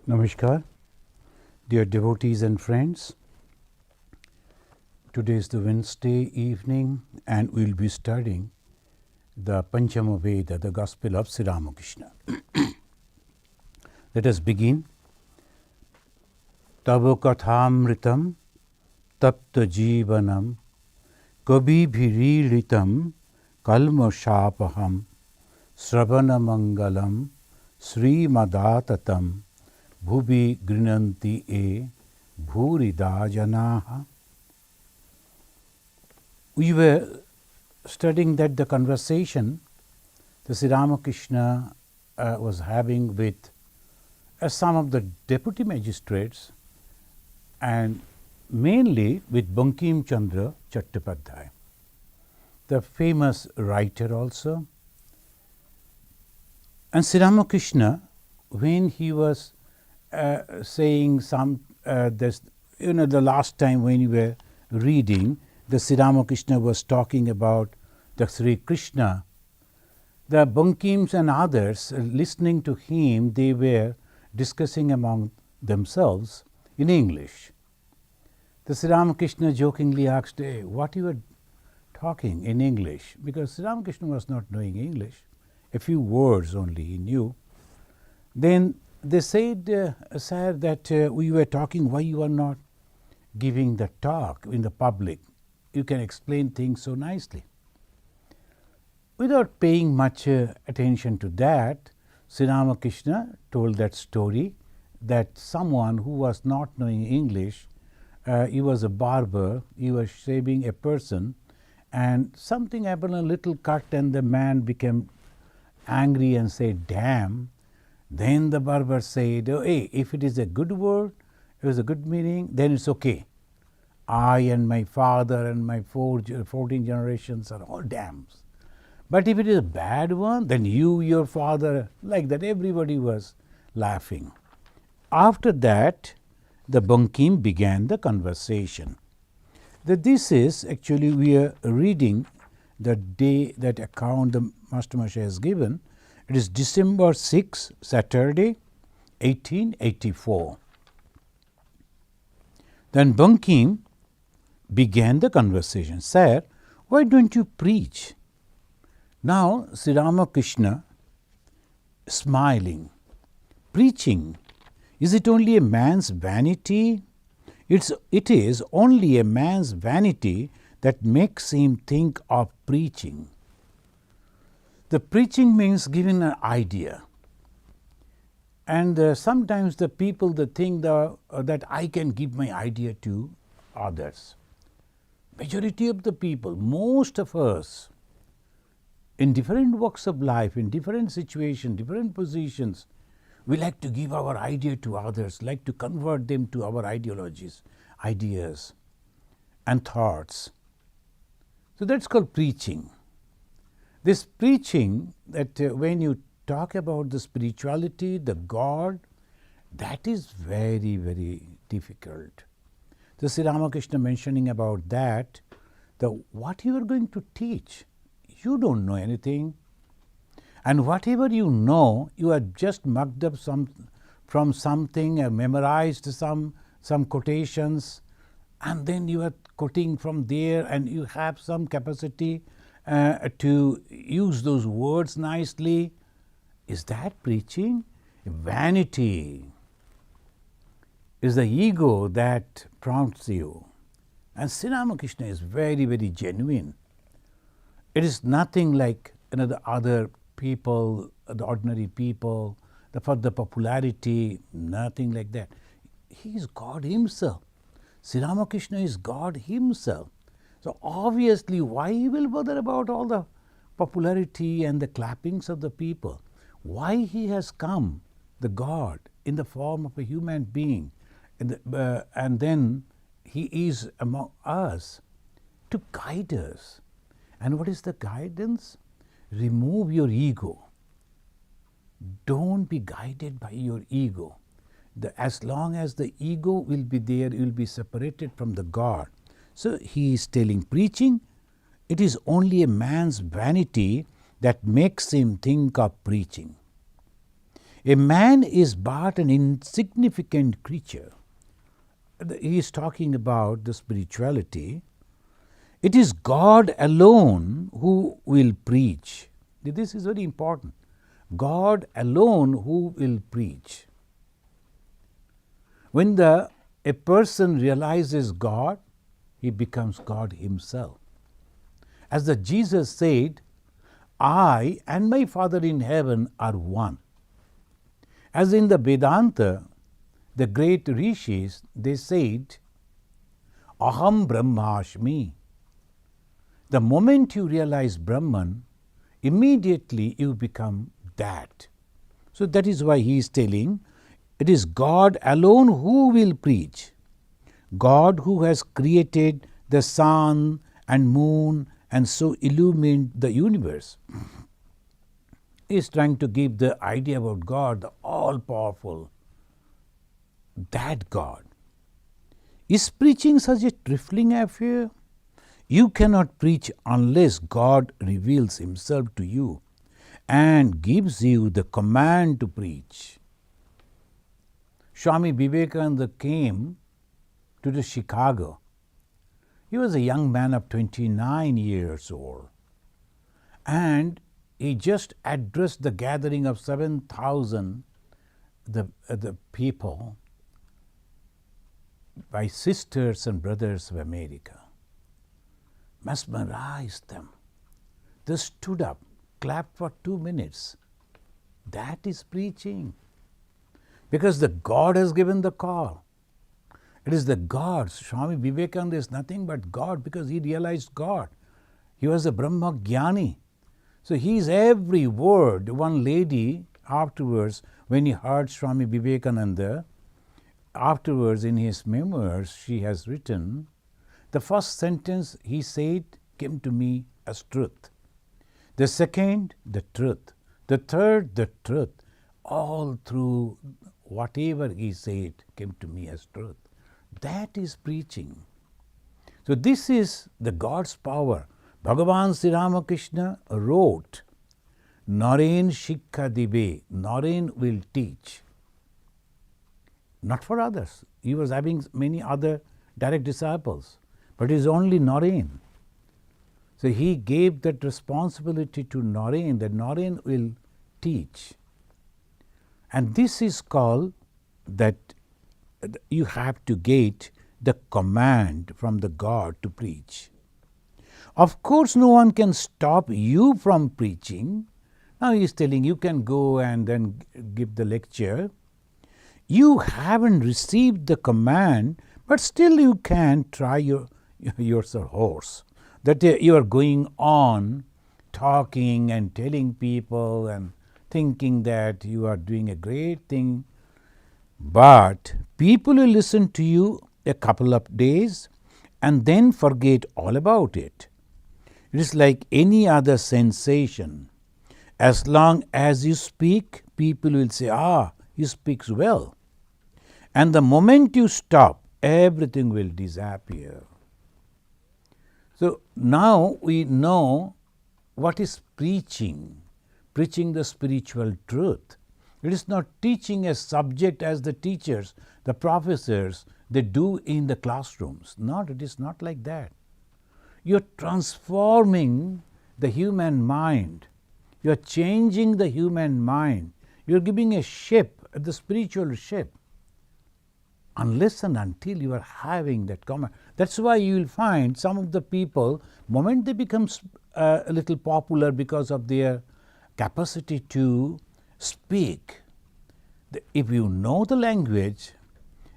Namaskar, dear devotees and friends. Today is the Wednesday evening and we will be studying the Panchama Veda, the Gospel of Sri Ramakrishna. Let us begin. Tavo kathamritam tapta jivanam kabibhirilitam kalmashapaham sravana mangalam srimadatatam bhubi grinanti e bhurida janaha. We were studying that the conversation the Sri Ramakrishna was having with some of the deputy magistrates and mainly with Bankim Chandra Chattopadhyay, the famous writer also. And Sri Ramakrishna, when he was saying some, the last time when you were reading, the Sri Ramakrishna was talking about the Sri Krishna. The Bankims and others listening to him, they were discussing among themselves in English. The Sri Ramakrishna jokingly asked, hey, what you were talking in English? Because Sri Ramakrishna was not knowing English. A few words only he knew. Then they said, sir, that we were talking why you are not giving the talk in the public. You can explain things so nicely. Without paying much attention to that, Sri Ramakrishna told that story that someone who was not knowing English, he was a barber, he was shaving a person and something happened, a little cut, and the man became angry and said, damn. Then the barber said, oh, hey, if it is a good word, it was a good meaning, then it's okay. I and my father and my 14 generations are all dams. But if it is a bad one, then you, your father, like that, everybody was laughing. After that, the Bankim began the conversation. This is actually, we are reading the day, that account the Master Masha has given. It is December 6, Saturday, 1884. Then Bankim began the conversation. Sir, why don't you preach? Now Sri Ramakrishna smiling. Preaching, is it only a man's vanity? It is only a man's vanity that makes him think of preaching. The preaching means giving an idea. And sometimes the people they think that I can give my idea to others. Majority of the people, most of us, in different walks of life, in different situations, different positions, we like to give our idea to others, like to convert them to our ideologies, ideas and thoughts. So that's called preaching. This preaching, that when you talk about the spirituality, the God, that is very, very difficult. The Sri Ramakrishna mentioning about that, what you are going to teach, you don't know anything. And whatever you know, you have just mugged up from something, memorized some quotations, and then you are quoting from there, and you have some capacity to use those words nicely. Is that preaching? Vanity is the ego that prompts you. And Sri Ramakrishna is very, very genuine. It is nothing like the other people, the ordinary people, for the popularity, nothing like that. He is God himself. Sri Ramakrishna is God himself. So obviously, why he will bother about all the popularity and the clappings of the people? Why he has come, the God, in the form of a human being, and then he is among us to guide us. And what is the guidance? Remove your ego. Don't be guided by your ego. As long as the ego will be there, you will be separated from the God. So he is telling, preaching, it is only a man's vanity that makes him think of preaching. A man is but an insignificant creature. He is talking about the spirituality. It is God alone who will preach. This is very important. God alone who will preach. When a person realizes God, he becomes God himself. As the Jesus said, I and my Father in heaven are one. As in the Vedanta, the great rishis, they said, Aham Brahmasmi. The moment you realize Brahman, immediately you become that. So that is why he is telling, it is God alone who will preach. God who has created the sun and moon and so illumined the universe. He is trying to give the idea about God, the all-powerful, that God. Is preaching such a trifling affair? You cannot preach unless God reveals himself to you and gives you the command to preach. Swami Vivekananda came to the Chicago. He was a young man of 29 years old, and he just addressed the gathering of 7,000 the people by sisters and brothers of America. Mesmerized them. They stood up, clapped for 2 minutes. That is preaching. Because the God has given the call. It is the God. Swami Vivekananda is nothing but God because he realized God. He was a Brahma Jnani. So his every word, one lady afterwards, when he heard Swami Vivekananda, afterwards in his memoirs she has written, the first sentence he said came to me as truth. The second, the truth. The third, the truth. All through whatever he said came to me as truth. That is preaching. So this is the God's power. Bhagavan Sri Ramakrishna wrote, Naren Shikha Dibe, Naren will teach. Not for others. He was having many other direct disciples, but it is only Naren. So he gave that responsibility to Naren, that Naren will teach. And this is called that you have to get the command from the God to preach. Of course, no one can stop you from preaching. Now he is telling you can go and then give the lecture. You haven't received the command, but still you can try your horse. That you are going on talking and telling people and thinking that you are doing a great thing. But people will listen to you a couple of days and then forget all about it. It is like any other sensation. As long as you speak, people will say, he speaks well. And the moment you stop, everything will disappear. So now we know what is preaching. Preaching the spiritual truth. It is not teaching a subject as the teachers, the professors, they do in the classrooms. Not, it is not like that. You're transforming the human mind. You're changing the human mind. You're giving a shape, the spiritual shape. Unless and until you are having that command. That's why you will find some of the people, moment they become a little popular because of their capacity to speak. If you know the language,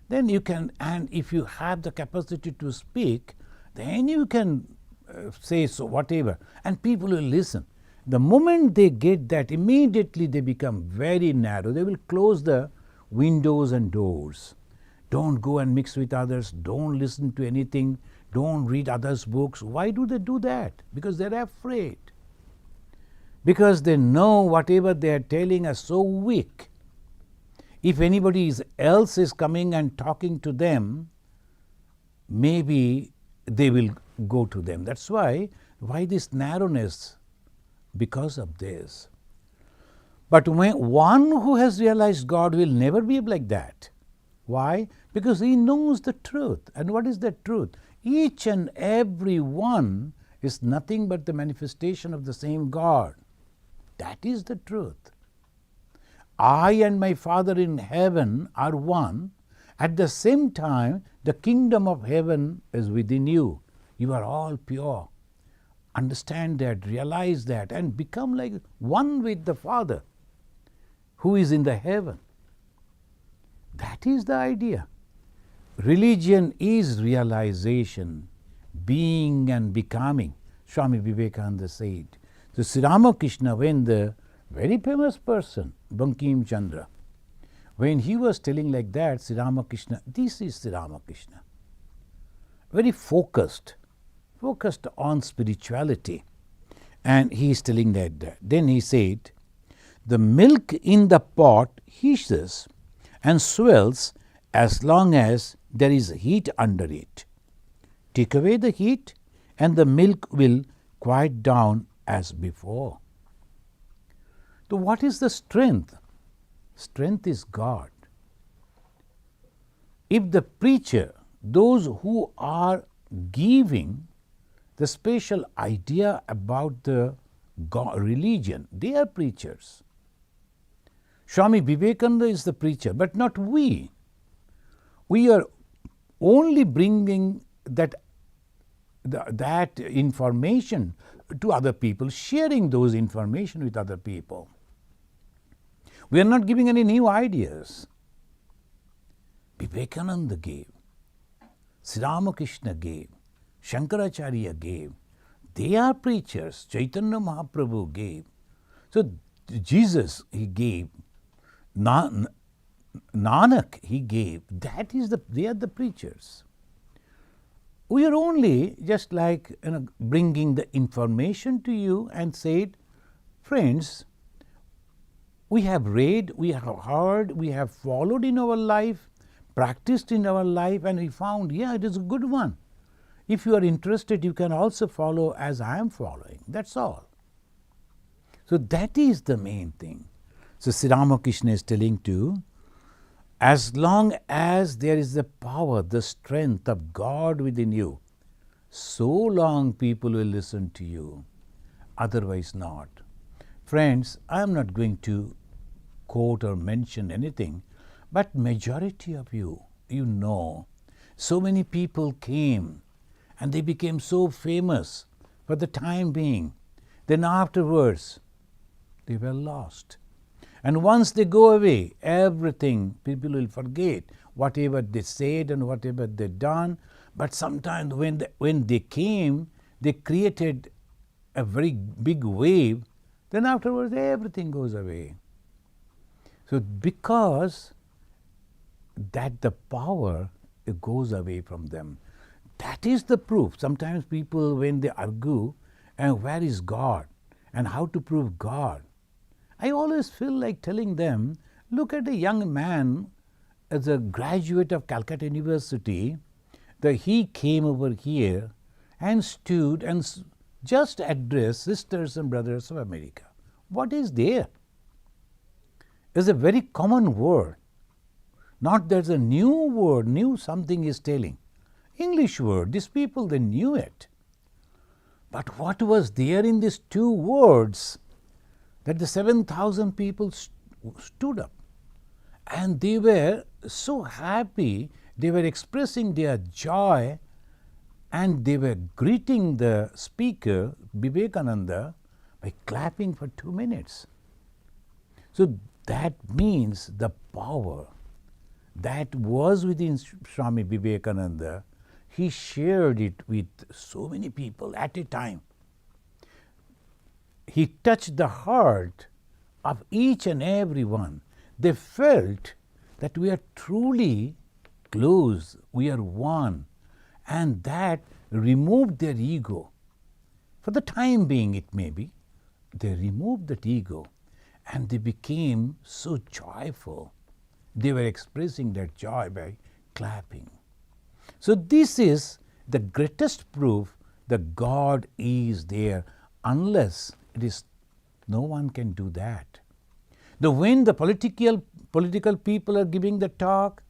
then you can, and if you have the capacity to speak, then you can say so whatever, and people will listen. The moment they get that, immediately they become very narrow. They will close the windows and doors. Don't go and mix with others. Don't listen to anything. Don't read others' books. Why do they do that? Because they're afraid. Because they know whatever they are telling are so weak. If anybody else is coming and talking to them, maybe they will go to them. That's why this narrowness? Because of this. But one who has realized God will never be like that. Why? Because he knows the truth. And what is that truth? Each and every one is nothing but the manifestation of the same God. That is the truth. I and my Father in heaven are one. At the same time, the kingdom of heaven is within you. You are all pure. Understand that, realize that, and become like one with the Father who is in the heaven. That is the idea. Religion is realization, being and becoming. Swami Vivekananda said. So Sri Ramakrishna, when the very famous person, Bankim Chandra, when he was telling like that, Sri Ramakrishna, this is Sri Ramakrishna, very focused on spirituality. And he is telling that. Then he said, the milk in the pot hisses and swells as long as there is heat under it. Take away the heat and the milk will quiet down as before. So what is the strength? Strength is God. If the preacher, those who are giving the special idea about the religion, they are preachers. Swami Vivekananda is the preacher, but not we. We are only bringing that information to other people, sharing those information with other people. We are not giving any new ideas. Vivekananda gave, Sri Ramakrishna gave, Shankaracharya gave. They are preachers. Chaitanya Mahaprabhu gave. So Jesus, he gave. Nanak, he gave. They are the preachers. We are only just like bringing the information to you and said, friends, we have read, we have heard, we have followed in our life, practiced in our life, and we found, yeah, it is a good one. If you are interested, you can also follow as I am following. That's all. So that is the main thing. So Sri Ramakrishna is telling to, as long as there is the power, the strength of God within you, so long people will listen to you, otherwise not. Friends, I am not going to quote or mention anything, but majority of you, you know, so many people came and they became so famous for the time being. Then afterwards, they were lost. And once they go away, everything, people will forget whatever they said and whatever they done. But sometimes when they came, they created a very big wave. Then afterwards, everything goes away. So because that the power, it goes away from them. That is the proof. Sometimes people, when they argue, and where is God? And how to prove God? I always feel like telling them, look at a young man as a graduate of Calcutta University, that he came over here and stood and just addressed sisters and brothers of America. What is there? It's a very common word. Not there's a new word, new something is telling. English word, these people, they knew it. But what was there in these two words? That the 7,000 people stood up and they were so happy, they were expressing their joy and they were greeting the speaker, Vivekananda, by clapping for 2 minutes. So that means the power that was within Swami Vivekananda, he shared it with so many people at a time. He touched the heart of each and every one. They felt that we are truly close, we are one, and that removed their ego. For the time being, it may be, they removed that ego and they became so joyful. They were expressing that joy by clapping. So this is the greatest proof that God is there, unless it is, no one can do that. When the political people are giving the talk,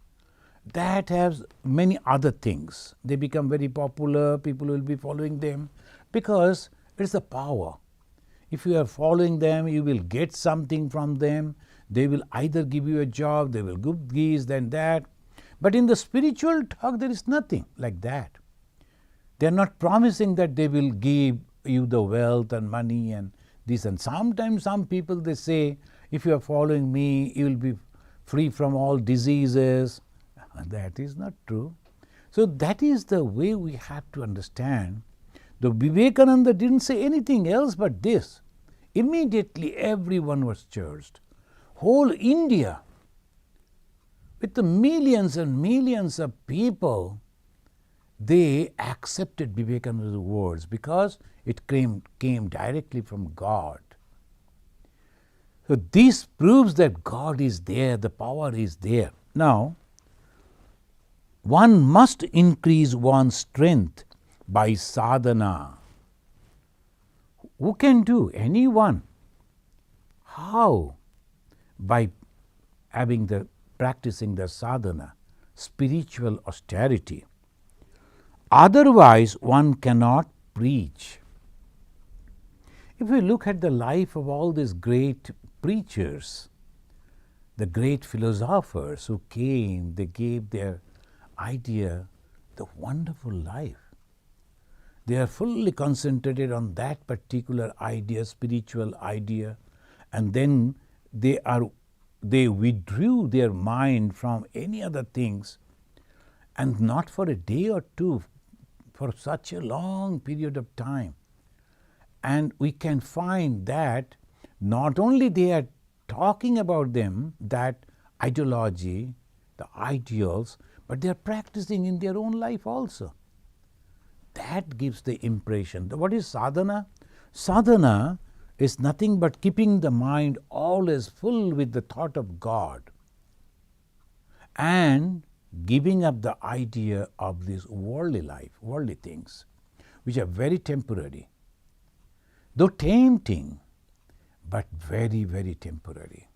that has many other things. They become very popular, people will be following them because it's the power. If you are following them, you will get something from them. They will either give you a job, they will give this, then that. But in the spiritual talk, there is nothing like that. They are not promising that they will give you the wealth and money and this. And sometimes some people, they say, if you are following me, you will be free from all diseases. That is not true. So that is the way we have to understand. The Vivekananda didn't say anything else but this. Immediately everyone was churched. Whole India, with the millions and millions of people, they accepted Vivekananda's words because it came directly from God. So this proves that God is there, the power is there. Now, one must increase one's strength by sadhana. Who can do? Anyone. How? By practicing the sadhana, spiritual austerity. Otherwise, one cannot preach. If we look at the life of all these great preachers, the great philosophers who came, they gave their idea, the wonderful life. They are fully concentrated on that particular idea, spiritual idea, and then they withdrew their mind from any other things, and not for a day or two, for such a long period of time. And we can find that not only they are talking about them, that ideology, the ideals, but they are practicing in their own life also. That gives the impression. What is sadhana? Sadhana is nothing but keeping the mind always full with the thought of God and giving up the idea of this worldly life, worldly things, which are very temporary, though tempting, but very, very temporary.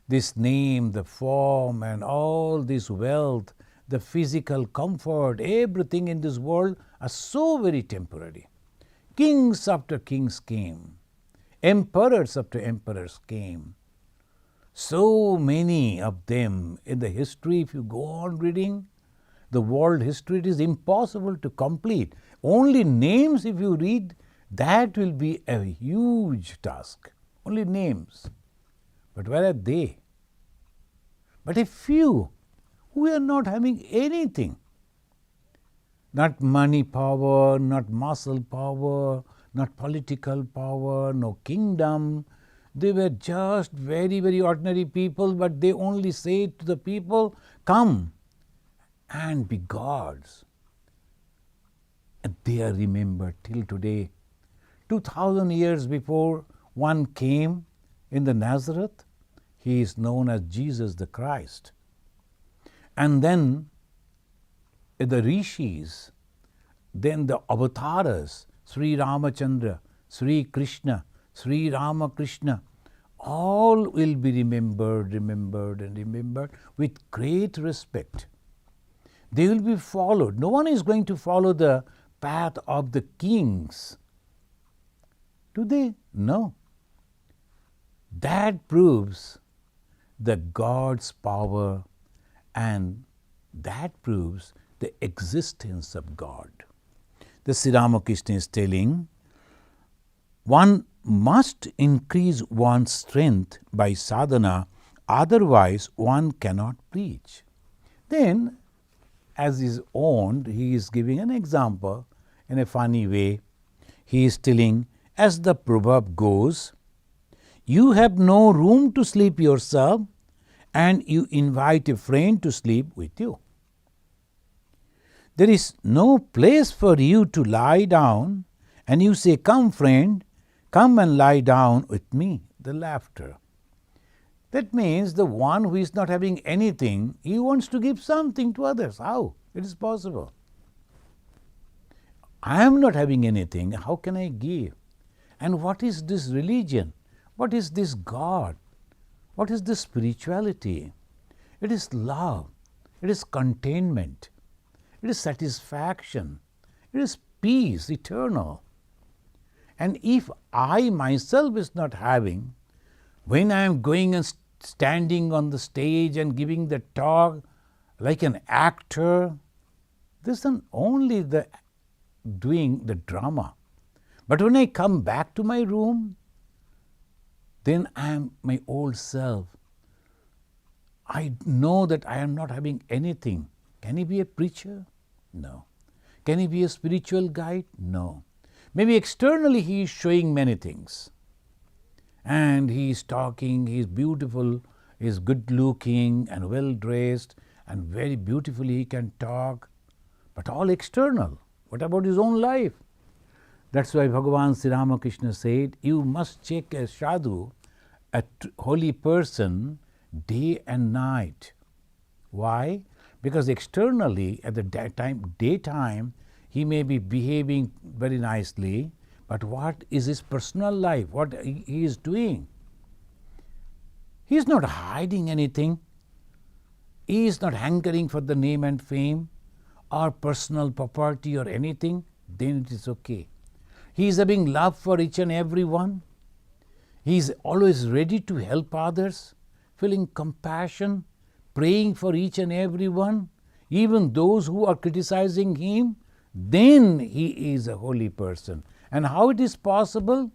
This name, the form, and all this wealth, the physical comfort, everything in this world are so very temporary. Kings after kings came. Emperors after emperors came. So many of them in the history, if you go on reading the world history, it is impossible to complete. Only names, if you read, that will be a huge task. Only names. But where are they? But a few who are not having anything. Not money power, not muscle power, not political power, no kingdom. They were just very, very ordinary people, but they only say to the people, come and be gods. And they are remembered till today. 2000 years before one came in the Nazareth, he is known as Jesus the Christ. And then the rishis, then the avatars, Sri Ramachandra, Sri Krishna, Sri Ramakrishna, all will be remembered with great respect. They will be followed. No one is going to follow the path of the kings. Do they? No. That proves the God's power, and that proves the existence of God. The Sri Ramakrishna is telling, one must increase one's strength by sadhana, otherwise one cannot preach. Then, as is owned, he is giving an example in a funny way. He is telling, as the proverb goes, you have no room to sleep yourself, and you invite a friend to sleep with you. There is no place for you to lie down, and you say, come friend, come and lie down with me. The laughter. That means the one who is not having anything, he wants to give something to others. How? It is possible. I am not having anything, how can I give? And what is this religion? What is this God? What is this spirituality? It is love, it is containment, it is satisfaction, it is peace, eternal. And if I myself is not having, when I am going and standing on the stage and giving the talk like an actor, this is only the doing the drama. But when I come back to my room, then I am my old self. I know that I am not having anything. Can he be a preacher? No. Can he be a spiritual guide? No. Maybe externally he is showing many things. And he is talking, he is beautiful, he is good looking and well dressed and very beautifully he can talk. But all external. What about his own life? That's why Bhagavan Sri Ramakrishna said, you must check a sadhu, a holy person, day and night. Why? Because externally at the daytime, he may be behaving very nicely, but what is his personal life? What he is doing? He is not hiding anything. He is not hankering for the name and fame or personal property or anything. Then it is okay. He is having love for each and every one. He is always ready to help others, feeling compassion, praying for each and every one, even those who are criticizing him. Then he is a holy person. And how it is possible?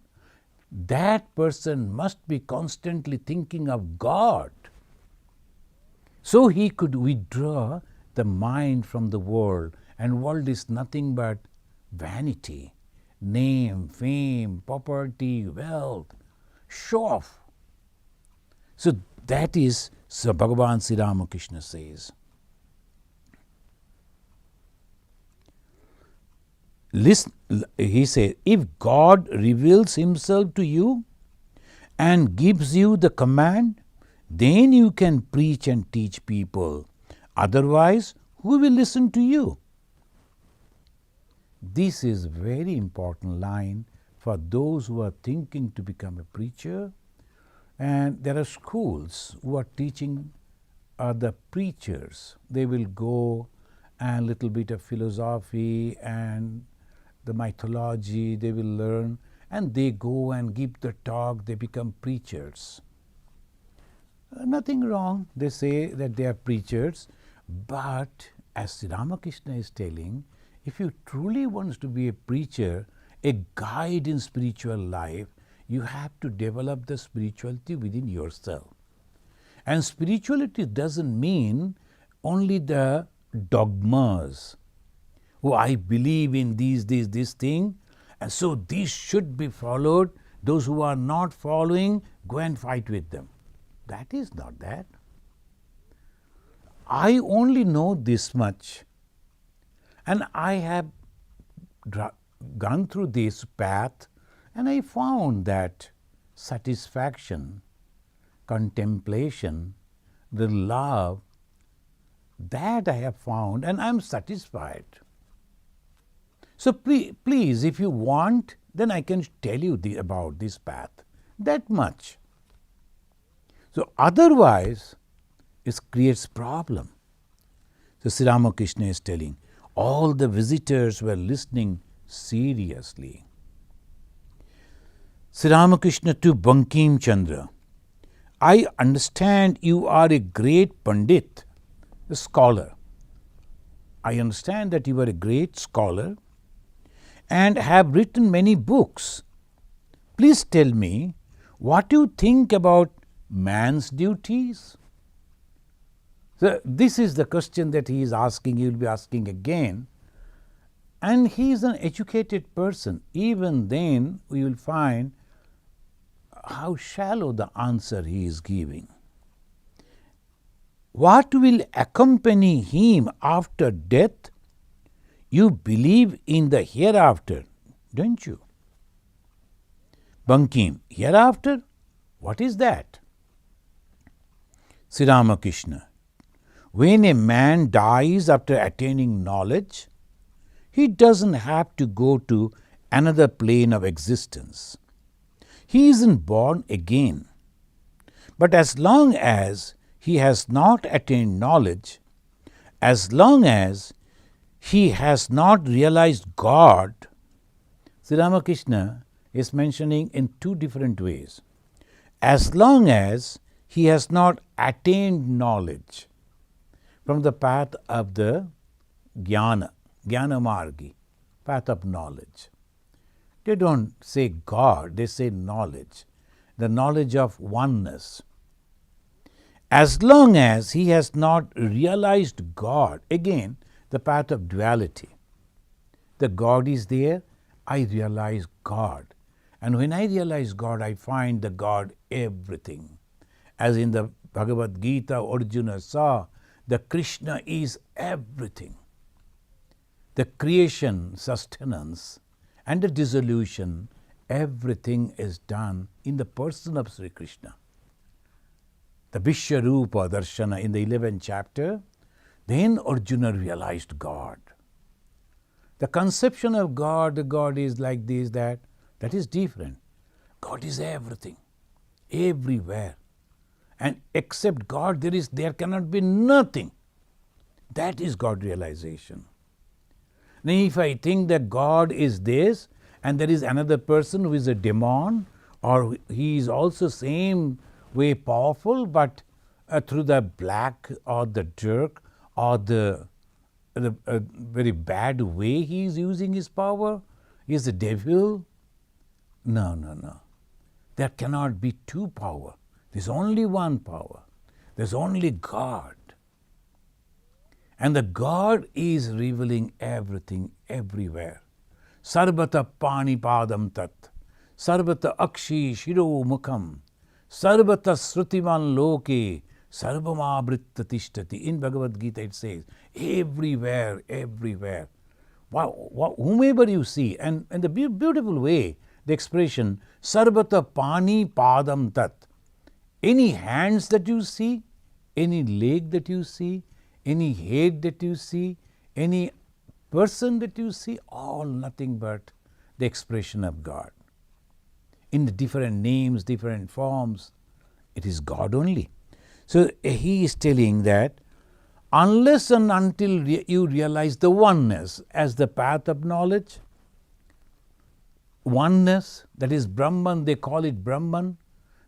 That person must be constantly thinking of God. So he could withdraw the mind from the world, and world is nothing but vanity, name, fame, property, wealth, show off. So that is, so Bhagavan Sri Ramakrishna says. Listen, he says, if God reveals himself to you and gives you the command, then you can preach and teach people. Otherwise, who will listen to you? This is very important line for those who are thinking to become a preacher. And there are schools who are teaching the preachers. They will go and little bit of philosophy and the mythology they will learn, and they go and give the talk, they become preachers. Nothing wrong, they say that they are preachers, but as Sri Ramakrishna is telling, if you truly want to be a preacher, a guide in spiritual life, you have to develop the spirituality within yourself. And spirituality doesn't mean only the dogmas. Oh, I believe in this thing, and so this should be followed. Those who are not following, go and fight with them. That is not that. I only know this much, and I have gone through this path, and I found that satisfaction, contemplation, the love, that I have found, and I am satisfied. So please, if you want, then I can tell you about this path, that much. So otherwise, it creates problem. So Sri Ramakrishna is telling, all the visitors were listening seriously. Sri Ramakrishna to Bankim Chandra, I understand you are a great Pandit, a scholar. I understand that you are a great scholar and have written many books. Please tell me what you think about man's duties. So this is the question that he is asking, he will be asking again. And he is an educated person. Even then, we will find how shallow the answer he is giving. What will accompany him after death? You believe in the hereafter, don't you? Bankim, hereafter? What is that? Sri Ramakrishna, when a man dies after attaining knowledge, he doesn't have to go to another plane of existence. He isn't born again. But as long as he has not attained knowledge, as long as he has not realized God, Sri Ramakrishna is mentioning in two different ways. As long as he has not attained knowledge from the path of the jnana margi, path of knowledge. They don't say God, they say knowledge, the knowledge of oneness. As long as he has not realized God, again, the path of duality. The God is there, I realize God. And when I realize God, I find the God everything. As in the Bhagavad Gita, Arjuna saw the Krishna is everything. The creation, sustenance, and the dissolution, everything is done in the person of Sri Krishna. The Vishwarupa Darshana in the 11th chapter, then Arjuna realized God. The conception of God, the God is like this, that is different. God is everything, everywhere. And except God, there cannot be nothing. That is God realization. Now, if I think that God is this, and there is another person who is a demon, or he is also same way powerful, but through the black or the dark or the very bad way he is using his power, he is the devil. No. There cannot be two power. There is only one power. There is only God. And the God is revealing everything everywhere. Sarvata pani padam tat, sarvata akshi shiro mukham, sarvata srutiman loke, sarvamavritta tishtati. In Bhagavad Gita it says, everywhere, everywhere. Wow, whomever you see, and the beautiful way, the expression, sarvata pani padam tat. Any hands that you see, any leg that you see, any head that you see, any person that you see, all nothing but the expression of God. In the different names, different forms, it is God only. So he is telling that unless and until you realize the oneness as the path of knowledge, oneness, that is Brahman, they call it Brahman,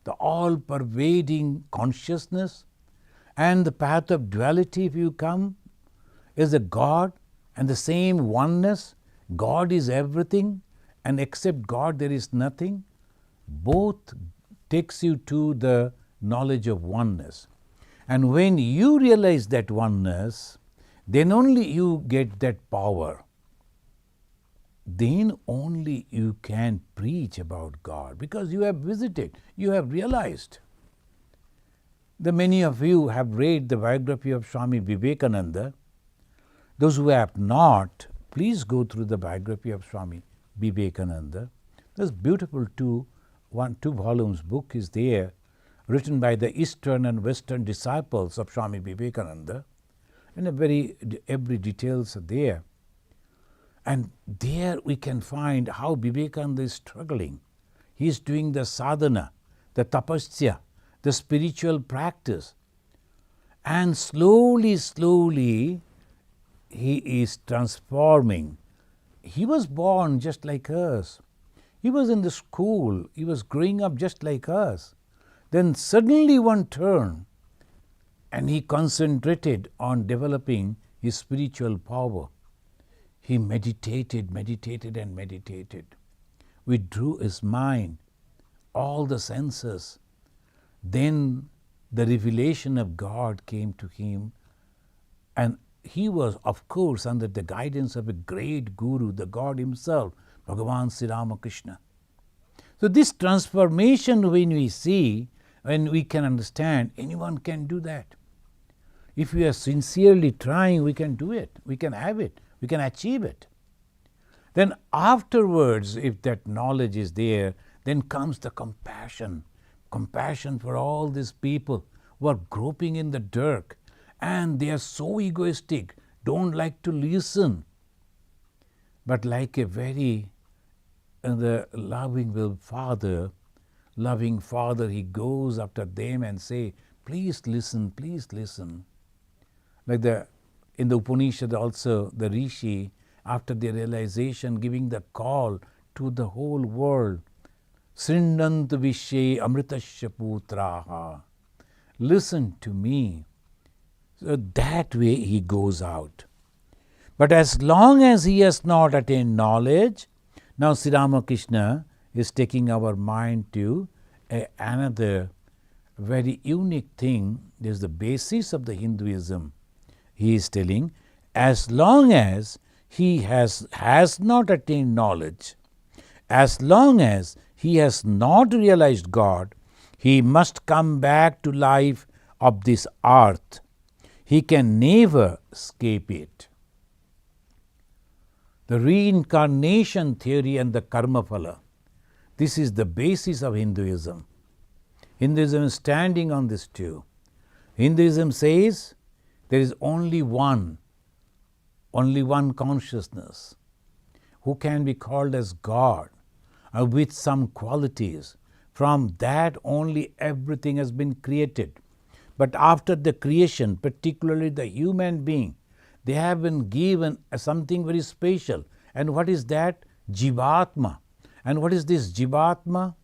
the all-pervading consciousness, and the path of duality, if you come, is a God, and the same oneness, God is everything, and except God there is nothing. Both takes you to the knowledge of oneness. And when you realize that oneness, then only you get that power. Then only you can preach about God, because you have visited, you have realized. Many of you have read the biography of Swami Vivekananda. Those who have not, please go through the biography of Swami Vivekananda. This beautiful two volumes book is there, written by the Eastern and Western disciples of Swami Vivekananda, and every details are there. And there we can find how Vivekananda is struggling. He is doing the sadhana, the tapasya, the spiritual practice. And slowly, he is transforming. He was born just like us. He was in the school. He was growing up just like us. Then suddenly one turn, and he concentrated on developing his spiritual power. He meditated, withdrew his mind, all the senses. Then the revelation of God came to him, and he was, of course, under the guidance of a great guru, the God himself, Bhagavan Sri Ramakrishna. So this transformation, when we see, when we can understand, anyone can do that. If we are sincerely trying, we can do it, we can have it, we can achieve it. Then afterwards, if that knowledge is there, then comes the compassion. Compassion for all these people who are groping in the dark, and they are so egoistic, don't like to listen. But like a very loving will father loving father, he goes after them and say, please listen, please listen. Like in the Upanishad also, the Rishi, after the realization, giving the call to the whole world, Srindant Vishe Amritasya Putraha. Listen to me. So that way he goes out. But as long as he has not attained knowledge, now Sri Ramakrishna is taking our mind to another very unique thing. This is the basis of the Hinduism. He is telling, as long as he has not attained knowledge, as long as he has not realized God, he must come back to life of this earth. He can never escape it. The reincarnation theory and the karma phala. This is the basis of Hinduism. Hinduism is standing on this too. Hinduism says there is only one consciousness who can be called as God with some qualities. From that only everything has been created. But after the creation, particularly the human being, they have been given something very special. And what is that? Jivatma. And what is this Jivatma?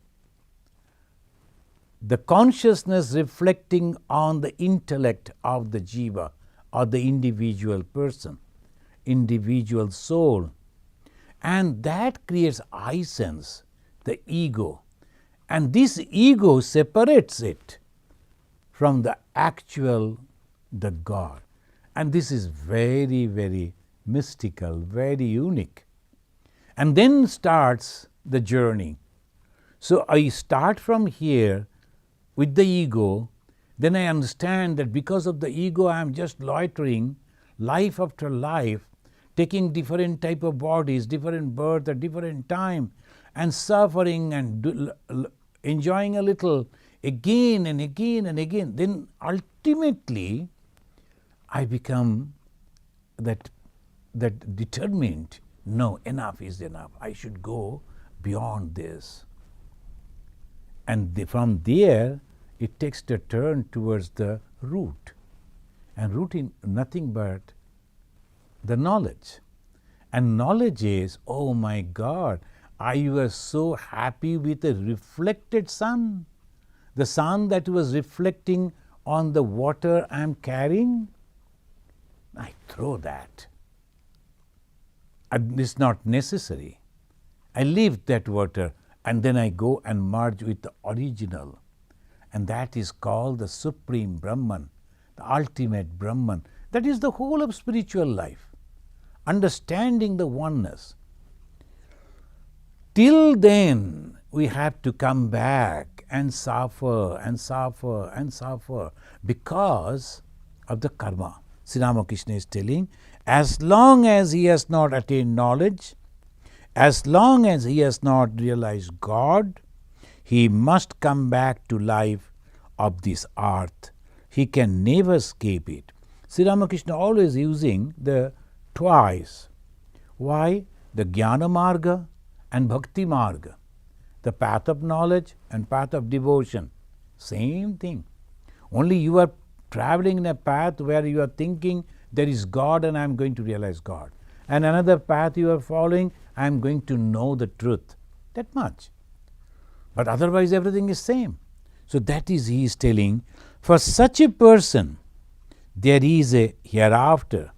The consciousness reflecting on the intellect of the Jiva or the individual person, individual soul. And that creates I sense, the ego. And this ego separates it from the actual, the God. And this is very, very mystical, very unique. And then starts the journey. So I start from here with the ego, then I understand that because of the ego I am just loitering life after life, taking different type of bodies, different birth at different time, and suffering and enjoying a little again and again and again. Then ultimately I become that determined, no, enough is enough. I should go beyond this. And from there, it takes the turn towards the root. And root in nothing but the knowledge. And knowledge is, oh my God, I was so happy with the reflected sun. The sun that was reflecting on the water I am carrying, I throw that. And it's not necessary. I leave that water and then I go and merge with the original. And that is called the Supreme Brahman, the ultimate Brahman. That is the whole of spiritual life. Understanding the oneness. Till then, we have to come back and suffer and suffer and suffer because of the karma. Sri Ramakrishna is telling, as long as he has not attained knowledge, as long as he has not realized God, he must come back to life of this earth. He can never escape it. Sri Ramakrishna always using the twice. Why? The Jnana Marga and Bhakti Marga. The path of knowledge and path of devotion. Same thing. Only you are traveling in a path where you are thinking there is God and I am going to realize God. And another path you are following, I am going to know the truth. That much. But otherwise everything is same. So that is, he is telling, for such a person, there is a hereafter.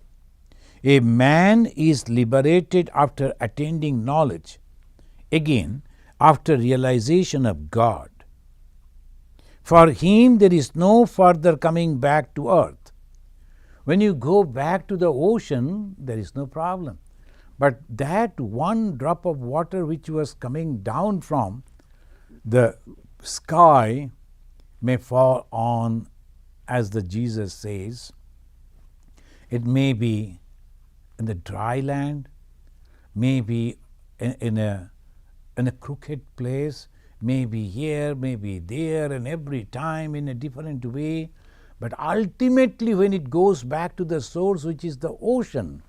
A man is liberated after attaining knowledge. Again, after realization of God. For him, there is no further coming back to earth. When you go back to the ocean, there is no problem. But that one drop of water which was coming down from the sky may fall on, as the Jesus says, it may be in the dry land, maybe in a crooked place, maybe here, maybe there, and every time in a different way. But ultimately when it goes back to the source, which is the ocean,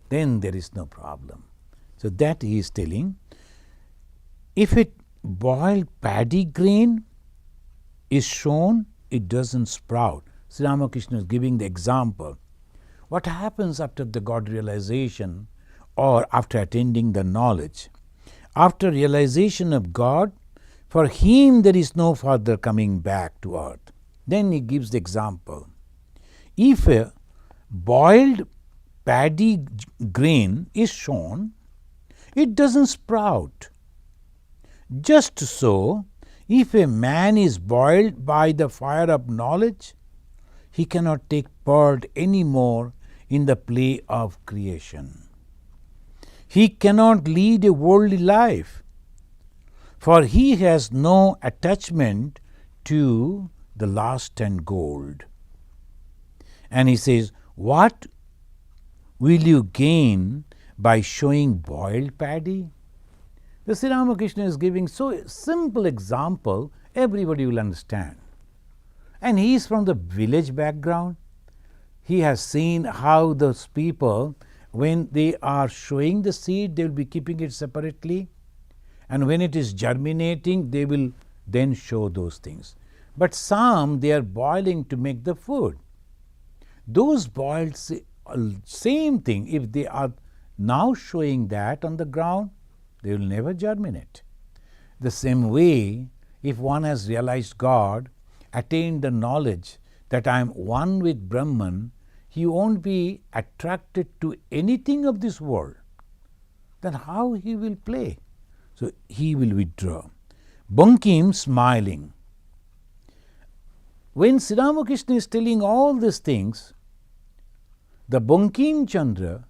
then there is no problem. So that he is telling. If it boiled paddy grain is shown, it doesn't sprout. Sri Ramakrishna is giving the example. What happens after the God realization or after attaining the knowledge? After realization of God, for him there is no further coming back to earth. Then he gives the example. If a boiled paddy grain is shown, it doesn't sprout. Just so, if a man is boiled by the fire of knowledge, he cannot take part any more in the play of creation. He cannot lead a worldly life, for he has no attachment to the lust and gold. And he says, what will you gain by showing boiled paddy? The Sri Ramakrishna is giving so simple example, everybody will understand. And he is from the village background. He has seen how those people, when they are showing the seed, they will be keeping it separately. And when it is germinating, they will then show those things. But some, they are boiling to make the food. Those boiled, same thing, if they are now showing that on the ground, they will never germinate. The same way, if one has realized God, attained the knowledge that I am one with Brahman, he won't be attracted to anything of this world. Then how he will play? So he will withdraw. Bankim smiling. When Sri Ramakrishna is telling all these things, the Bankim Chandra,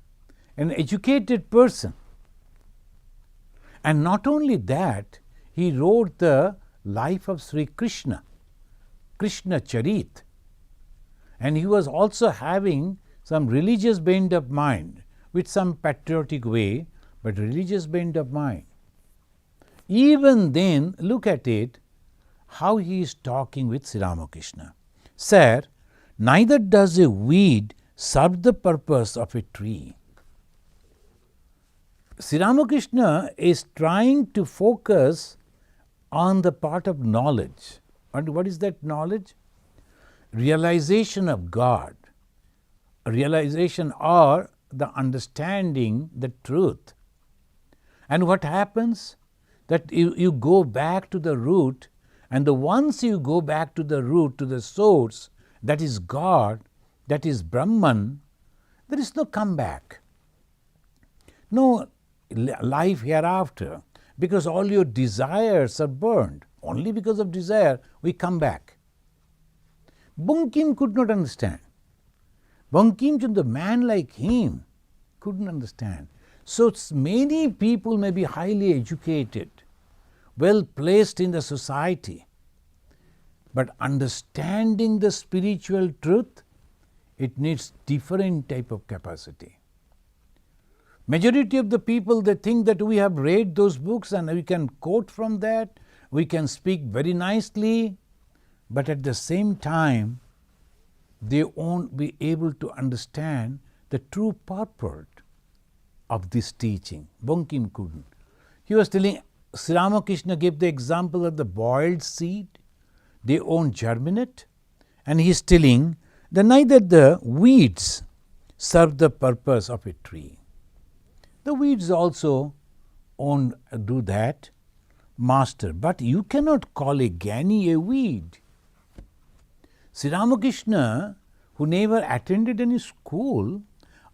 an educated person, and not only that, he wrote the life of Sri Krishna, Krishna Charit, and he was also having some religious bent of mind, with some patriotic way, but religious bent of mind. Even then, look at it, how he is talking with Sri Ramakrishna. Sir, neither does a weed serve the purpose of a tree. Sri Ramakrishna is trying to focus on the part of knowledge. And what is that knowledge? Realization of God, realization or the understanding the truth. And what happens? That you go back to the root, and once you go back to the root, to the source, that is God, that is Brahman, there is no comeback, no life hereafter, because all your desires are burned. Only because of desire we come back. Bankim could not understand. Bankim Chandra, man like him, couldn't understand. So many people may be highly educated, well placed in the society, but understanding the spiritual truth, it needs different type of capacity. Majority of the people, they think that we have read those books and we can quote from that, we can speak very nicely, but at the same time, they won't be able to understand the true purport of this teaching. Bankim couldn't. He was telling, Sri Ramakrishna gave the example of the boiled seed, they won't germinate, and he is telling that neither the weeds serve the purpose of a tree. The weeds also won't do that, master, but you cannot call a Gyani a weed. Sri Ramakrishna, who never attended any school,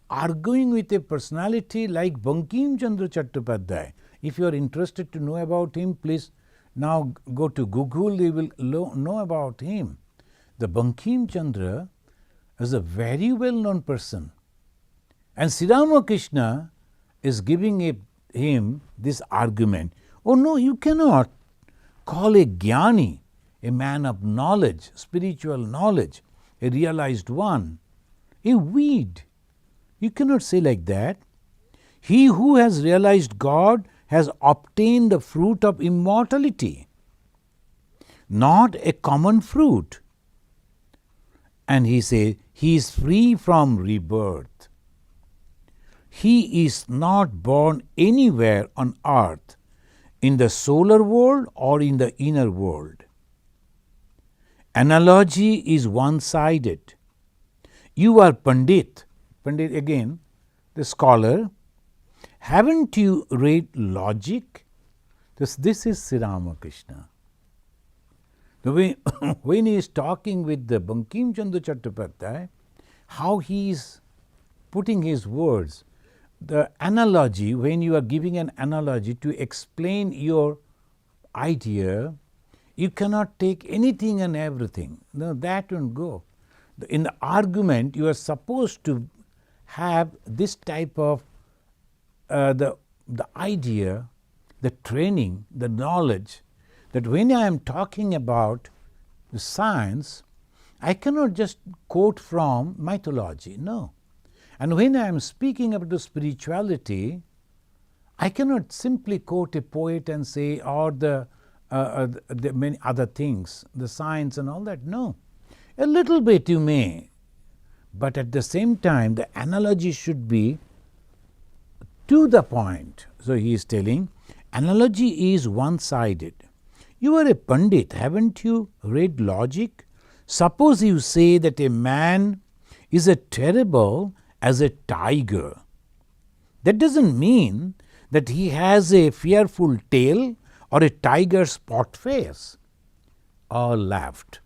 arguing with a personality like Bankim Chandra Chattopadhyay. If you are interested to know about him, please now go to Google, you will know about him. The Bankim Chandra is a very well known person, and Sri Ramakrishna is giving him this argument. Oh no, you cannot call a Gyani, a man of knowledge, spiritual knowledge, a realized one, a weed. You cannot say like that. He who has realized God has obtained the fruit of immortality, not a common fruit. And he says, he is free from rebirth. He is not born anywhere on earth in the solar world or in the inner world. Analogy is one-sided. You are Pandit, Pandit again, the scholar. Haven't you read logic? This is Sri Ramakrishna. When he is talking with the Bankim Chandra Chattopadhyay, how he is putting his words, the analogy, when you are giving an analogy to explain your idea, you cannot take anything and everything. No, that won't go. In the argument, you are supposed to have this type of the idea, the training, the knowledge, that when I am talking about the science, I cannot just quote from mythology, no. And when I am speaking about the spirituality, I cannot simply quote a poet and say, or the many other things, the science and all that, no. A little bit you may, but at the same time, the analogy should be to the point. So he is telling, analogy is one-sided. You are a Pandit, haven't you read logic? Suppose you say that a man is as terrible as a tiger. That doesn't mean that he has a fearful tail or a tiger's spot face. All laughed.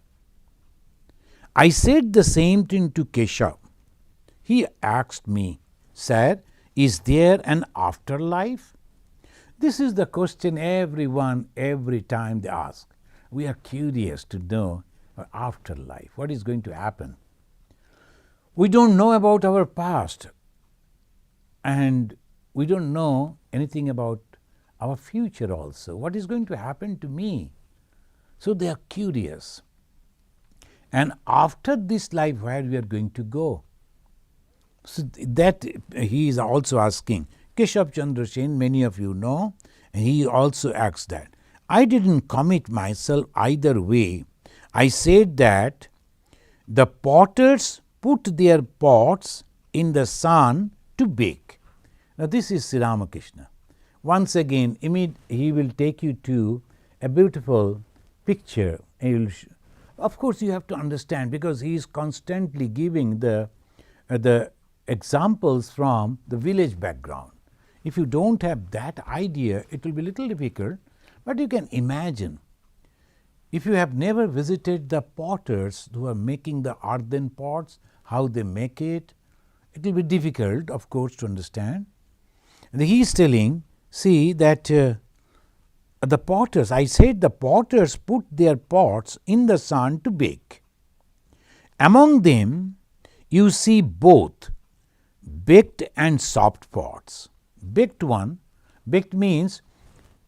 I said the same thing to Keshav. He asked me, Sir, is there an afterlife? This is the question everyone, every time they ask. We are curious to know afterlife, what is going to happen. We don't know about our past, and we don't know anything about our future also. What is going to happen to me? So they are curious. And after this life, where we are going to go? So that he is also asking. Keshav Chandra Sen, many of you know, and he also asks that. I didn't commit myself either way. I said that the potters put their pots in the sun to bake. Now this is Sri Ramakrishna. Once again, he will take you to a beautiful picture. Of course, you have to understand, because he is constantly giving the examples from the village background. If you don't have that idea, it will be a little difficult, but you can imagine. If you have never visited the potters who are making the earthen pots, how they make it, it will be difficult, of course, to understand. And he is telling, see that the potters, I said the potters put their pots in the sun to bake. Among them, you see both baked and soft pots. Baked one, baked means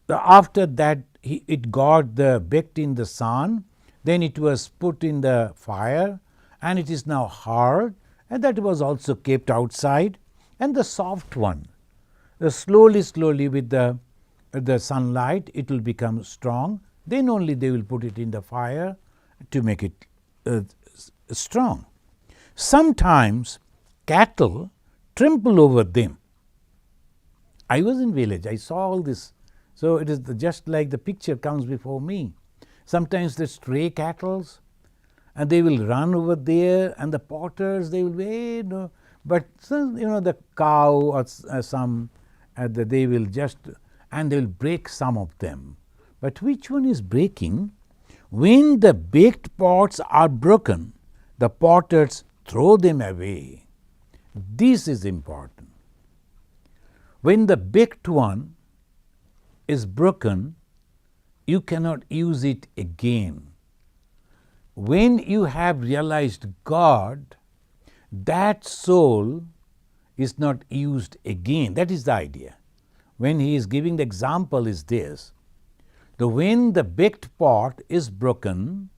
after that it got baked in the sun, then it was put in the fire, and it is now hard, and that was also kept outside. And the soft one, slowly with the sunlight, it will become strong. Then only they will put it in the fire to make it strong. Sometimes cattle trample over them. I was in village, I saw all this. So it is just like the picture comes before me. Sometimes the stray cattle, and they will run over there, and the potters, they will be, but the cow or some, they will just, and they will break some of them. But which one is breaking? When the baked pots are broken, the potters throw them away. This is important. When the baked one is broken, you cannot use it again. When you have realized God, that soul is not used again. That is the idea. When he is giving the example is this. When the baked pot is broken,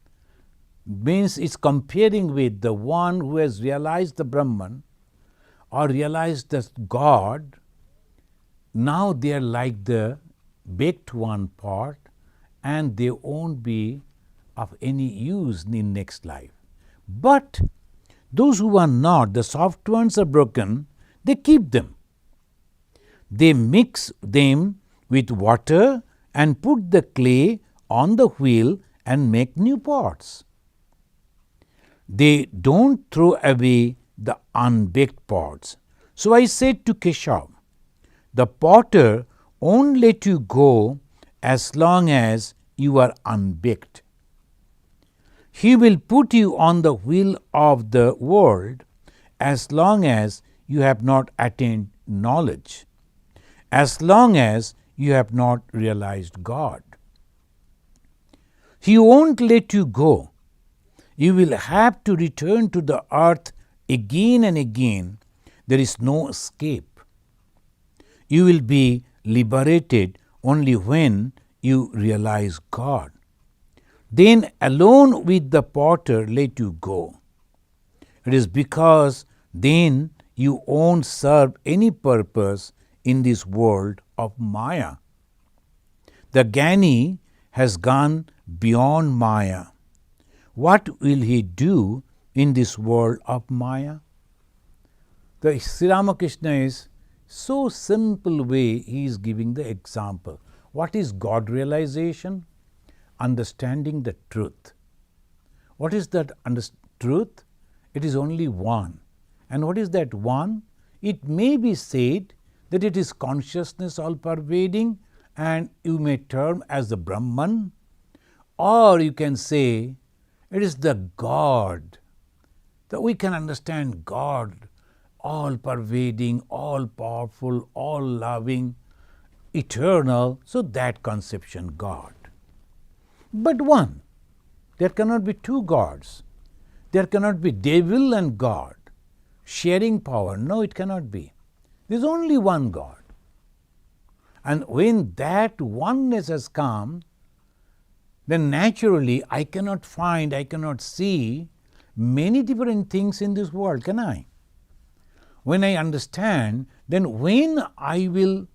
means it's comparing with the one who has realized the Brahman or realized the God. Now they are like the baked one pot, and they won't be of any use in next life. But those who are not, the soft ones are broken, they keep them. They mix them with water and put the clay on the wheel and make new pots. They don't throw away the unbaked pots. So I said to Keshav, the potter won't let you go as long as you are unbaked. He will put you on the wheel of the world as long as you have not attained knowledge, as long as you have not realized God. He won't let you go. You will have to return to the earth again and again. There is no escape. You will be liberated only when you realize God. Then alone with the potter let you go. It is because then you won't serve any purpose in this world of Maya. The Jnani has gone beyond Maya. What will he do in this world of Maya? The Sri Ramakrishna is so simple way he is giving the example. What is God realization? Understanding the truth. What is that truth? It is only one. And what is that one? It may be said that it is consciousness all pervading, and you may term as the Brahman, or you can say it is the God. That we can understand God, all pervading, all powerful, all loving, eternal. So that conception, God. But one. There cannot be two gods. There cannot be devil and God sharing power. No, it cannot be. There is only one God. And when that oneness has come, then naturally I cannot see many different things in this world, can I? When I understand, then when I will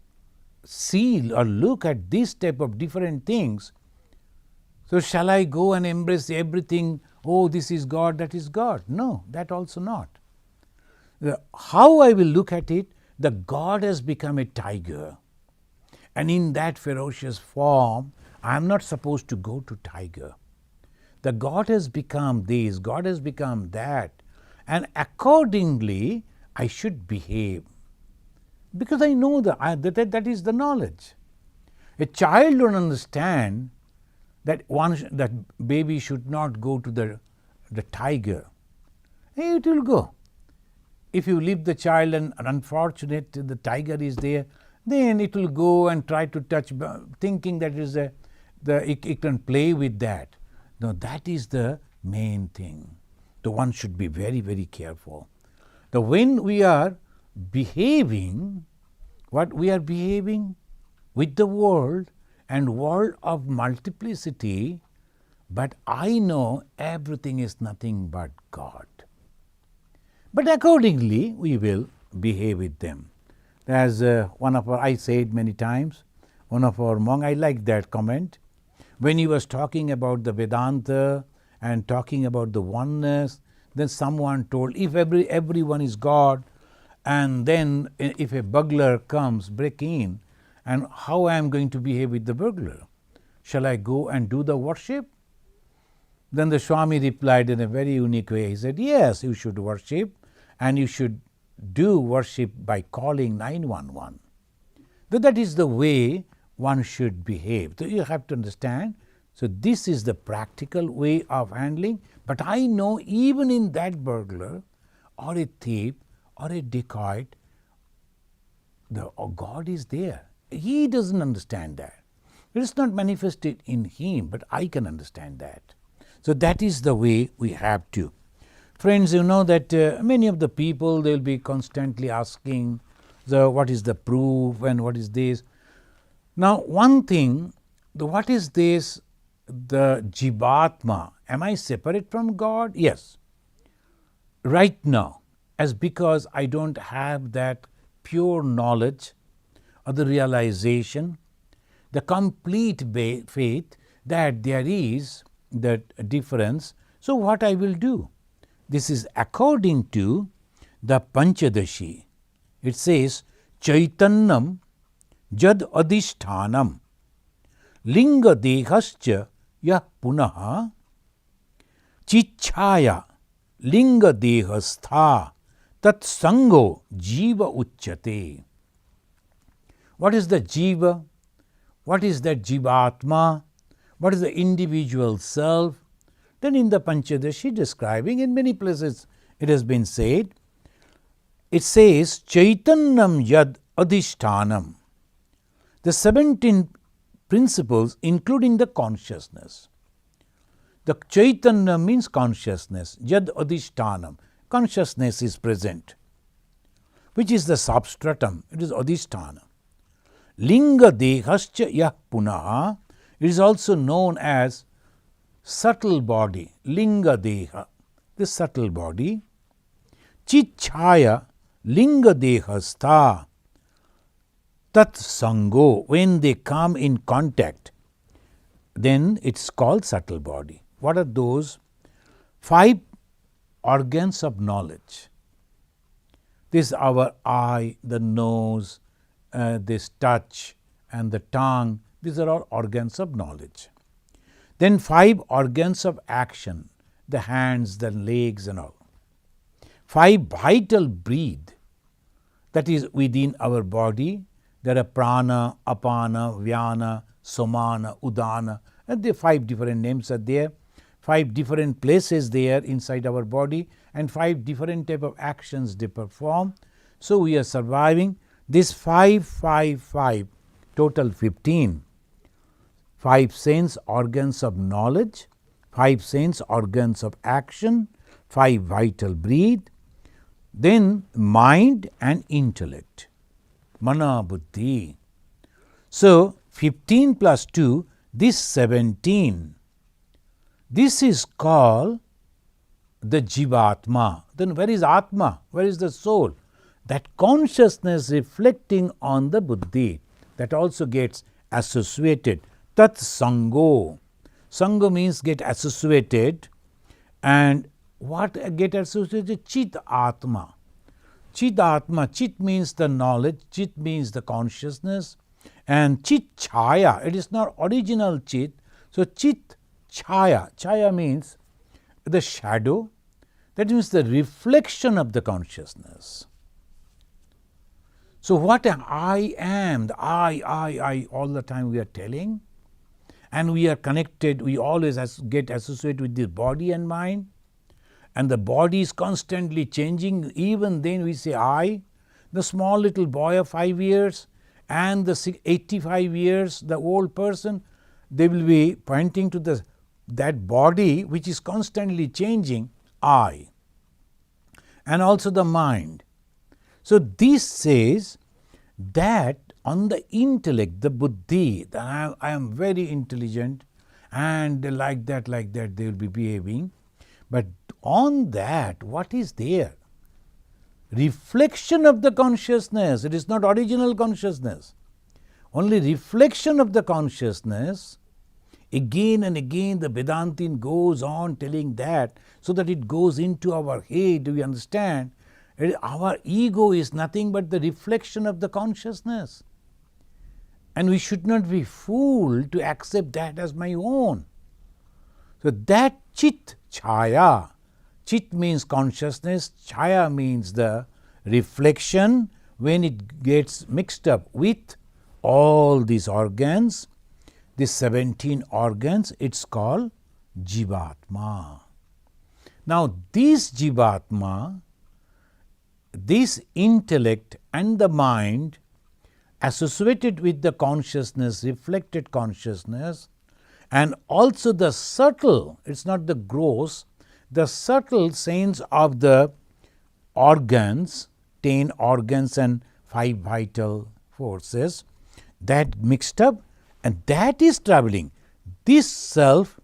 see or look at this type of different things, so shall I go and embrace everything, oh, this is God, that is God? No, that also not. How I will look at it, the God has become a tiger. And in that ferocious form, I am not supposed to go to tiger. The God has become this, God has become that, and accordingly I should behave. Because I know that is the knowledge. A child don't understand that that baby should not go to the tiger. It will go. If you leave the child and unfortunate the tiger is there, then it will go and try to touch, thinking that it can play with that. No, that is the main thing. The one should be very, very careful. When we are behaving, what we are behaving with the world and world of multiplicity, but I know everything is nothing but God. But accordingly, we will behave with them. As I said many times, one of our monks, I like that comment, when he was talking about the Vedanta and talking about the oneness, then someone told, if everyone is God, and then if a burglar comes, break in, and how I am going to behave with the burglar? Shall I go and do the worship? Then the Swami replied in a very unique way. He said, yes, you should worship, and you should do worship by calling 911. That is the way one should behave. So you have to understand. So this is the practical way of handling. But I know even in that burglar or a thief or a dacoit, God is there. He doesn't understand that. It is not manifested in him, but I can understand that. So that is the way we have to. Friends, you know that many of the people, they will be constantly asking, what is the proof and what is this? Now, one thing, what is this, the Jivatma? Am I separate from God? Yes. Right now, as because I don't have that pure knowledge or the realization, the complete faith that there is that difference. So what I will do? This is according to the Panchadashi. It says, Chaitanyam Jad Adhishthanam linga dehascha yah punaha chichaya linga dehastha tat sango jiva uchyate. What is the jiva? What is that jivatma? What is the individual self? Then in the Panchadashi describing, in many places it has been said, it says Chaitanyam yad adhishtanam. The 17 principles including the consciousness. The Chaitanya means consciousness, yad adhishtanam. Consciousness is present. Which is the substratum? It is adhishtanam. Linga dehascha yah punaha. It is also known as subtle body, linga deha, the subtle body. Chichaya linga dehastha tat sango, when they come in contact, then it's called subtle body. What are those? 5 organs of knowledge. This is our eye, the nose, this touch and the tongue. These are all organs of knowledge. Then 5 organs of action, the hands, the legs and all. 5 vital breath that is within our body. There are prana, apana, vyana, somana, udana, and the 5 different names are there. 5 different places there inside our body and 5 different type of actions they perform. So we are surviving this 5, total 15. 5 sense organs of knowledge, 5 sense organs of action, 5 vital breath, then mind and intellect, mana buddhi. So 15 plus 2, this 17. This is called the jivatma. Then where is atma? Where is the soul? That consciousness reflecting on the buddhi, that also gets associated. Tat sango. Sango means get associated, and what get associated? Chit atma. Chit atma. Chit means the knowledge, chit means the consciousness, and chit chaya. It is not original chit. So chit chaya. Chaya means the shadow. That means the reflection of the consciousness. So what I am, the I, all the time we are telling, and we are connected, we always get associated with the body and mind, and the body is constantly changing. Even then we say I, the small little boy of 5 years and the 85 years, the old person, they will be pointing to that body which is constantly changing, I, and also the mind. So this says that on the intellect, the buddhi, that I am very intelligent and like that they will be behaving. But on that, what is there? Reflection of the consciousness. It is not original consciousness. Only reflection of the consciousness. Again and again the Vedantin goes on telling that, so that it goes into our head. Do we understand? Our ego is nothing but the reflection of the consciousness. And we should not be fooled to accept that as my own. So that chit chaya, chit means consciousness, chaya means the reflection. When it gets mixed up with all these organs, these 17 organs, it's called jivatma. Now this jivatma, this intellect and the mind associated with the consciousness, reflected consciousness, and also the subtle, it's not the gross, the subtle sense of the organs, 10 organs and 5 vital forces, that mixed up, and that is traveling. This self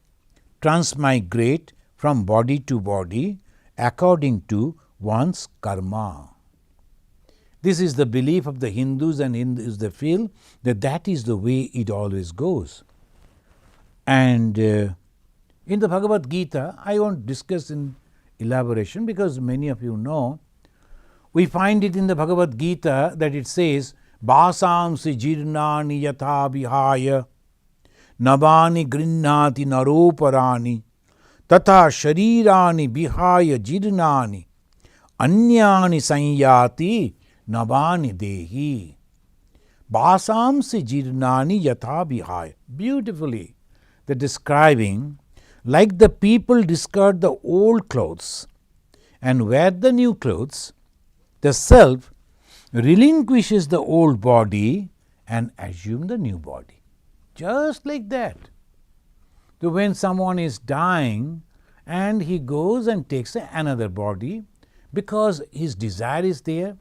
transmigrate from body to body according to one's karma. This is the belief of the Hindus, and Hindus they feel that that is the way it always goes. And in the Bhagavad Gita, I won't discuss in elaboration because many of you know, we find it in the Bhagavad Gita that it says, Basamsi jirnani yatha vihaya navani grinnati naroparani tatha sharirani bihaya jirnani anyani sanyati navani dehi basamsi jirnani yatha bihaya. Beautifully, they're describing like the people discard the old clothes and wear the new clothes, the self relinquishes the old body and assume the new body. Just like that. So when someone is dying and he goes and takes another body because his desire is there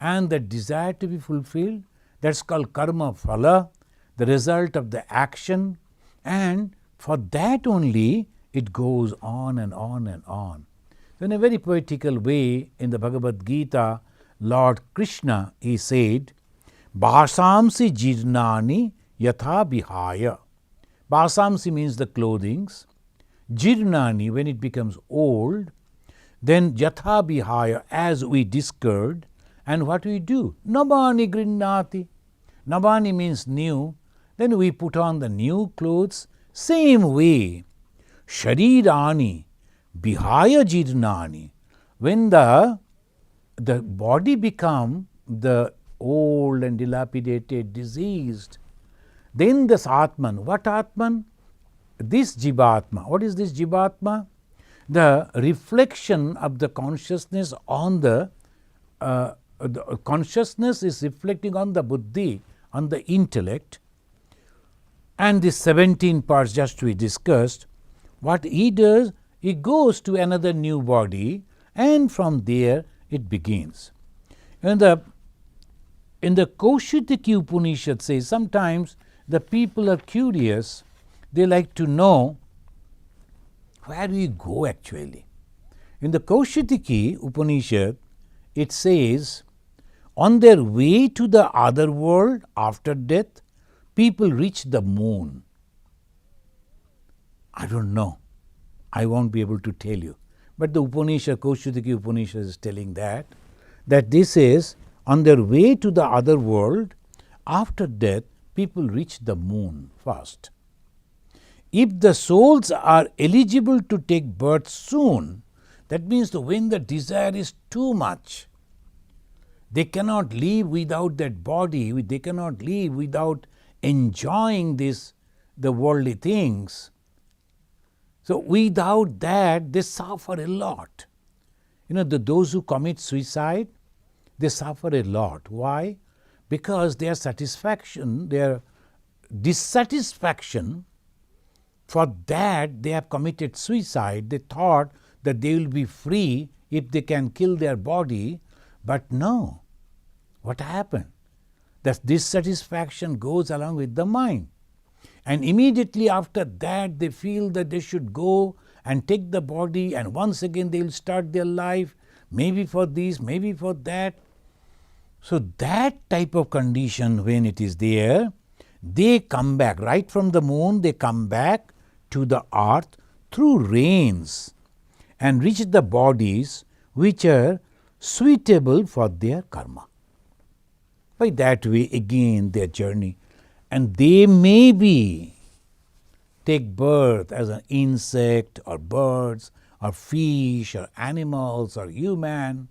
and that desire to be fulfilled, that's called karma phala, the result of the action, and for that only it goes on and on and on. So in a very poetical way in the Bhagavad Gita, Lord Krishna, he said, Basamsi jirnani yatha bihaya. Basamsi means the clothings. Jirnani, when it becomes old, then yatha bihaya, as we discard. And what we do? Nabani grinnati. Nabani means new. Then we put on the new clothes. Same way, sharirani bihaya jirnani. When the body become the old and dilapidated, diseased, then this Atman, what Atman? This Jivatma. What is this Jivatma? The reflection of the consciousness on the consciousness is reflecting on the buddhi, on the intellect. And the 17 parts just we discussed, what he does, he goes to another new body and from there it begins. And in the Kaushitiki Upanishad says, sometimes the people are curious, they like to know where we go actually. In the Kaushitiki Upanishad, it says, on their way to the other world after death, people reach the moon. I don't know. I won't be able to tell you. But the Upanishad, Kaushitiki Upanishad is telling that this is on their way to the other world, after death, people reach the moon first. If the souls are eligible to take birth soon, that means that when the desire is too much, they cannot live without that body, they cannot live without enjoying the worldly things. So without that, they suffer a lot. Those who commit suicide, they suffer a lot. Why? Because their satisfaction, their dissatisfaction, for that they have committed suicide. They thought that they will be free if they can kill their body, but no. What happened? That dissatisfaction goes along with the mind. And immediately after that, they feel that they should go and take the body, and once again they will start their life, maybe for this, maybe for that. So that type of condition, when it is there, they come back. Right from the moon, they come back to the earth through rains and reach the bodies which are suitable for their karma. By that way, again, their journey. And they maybe take birth as an insect or birds or fish or animals or human.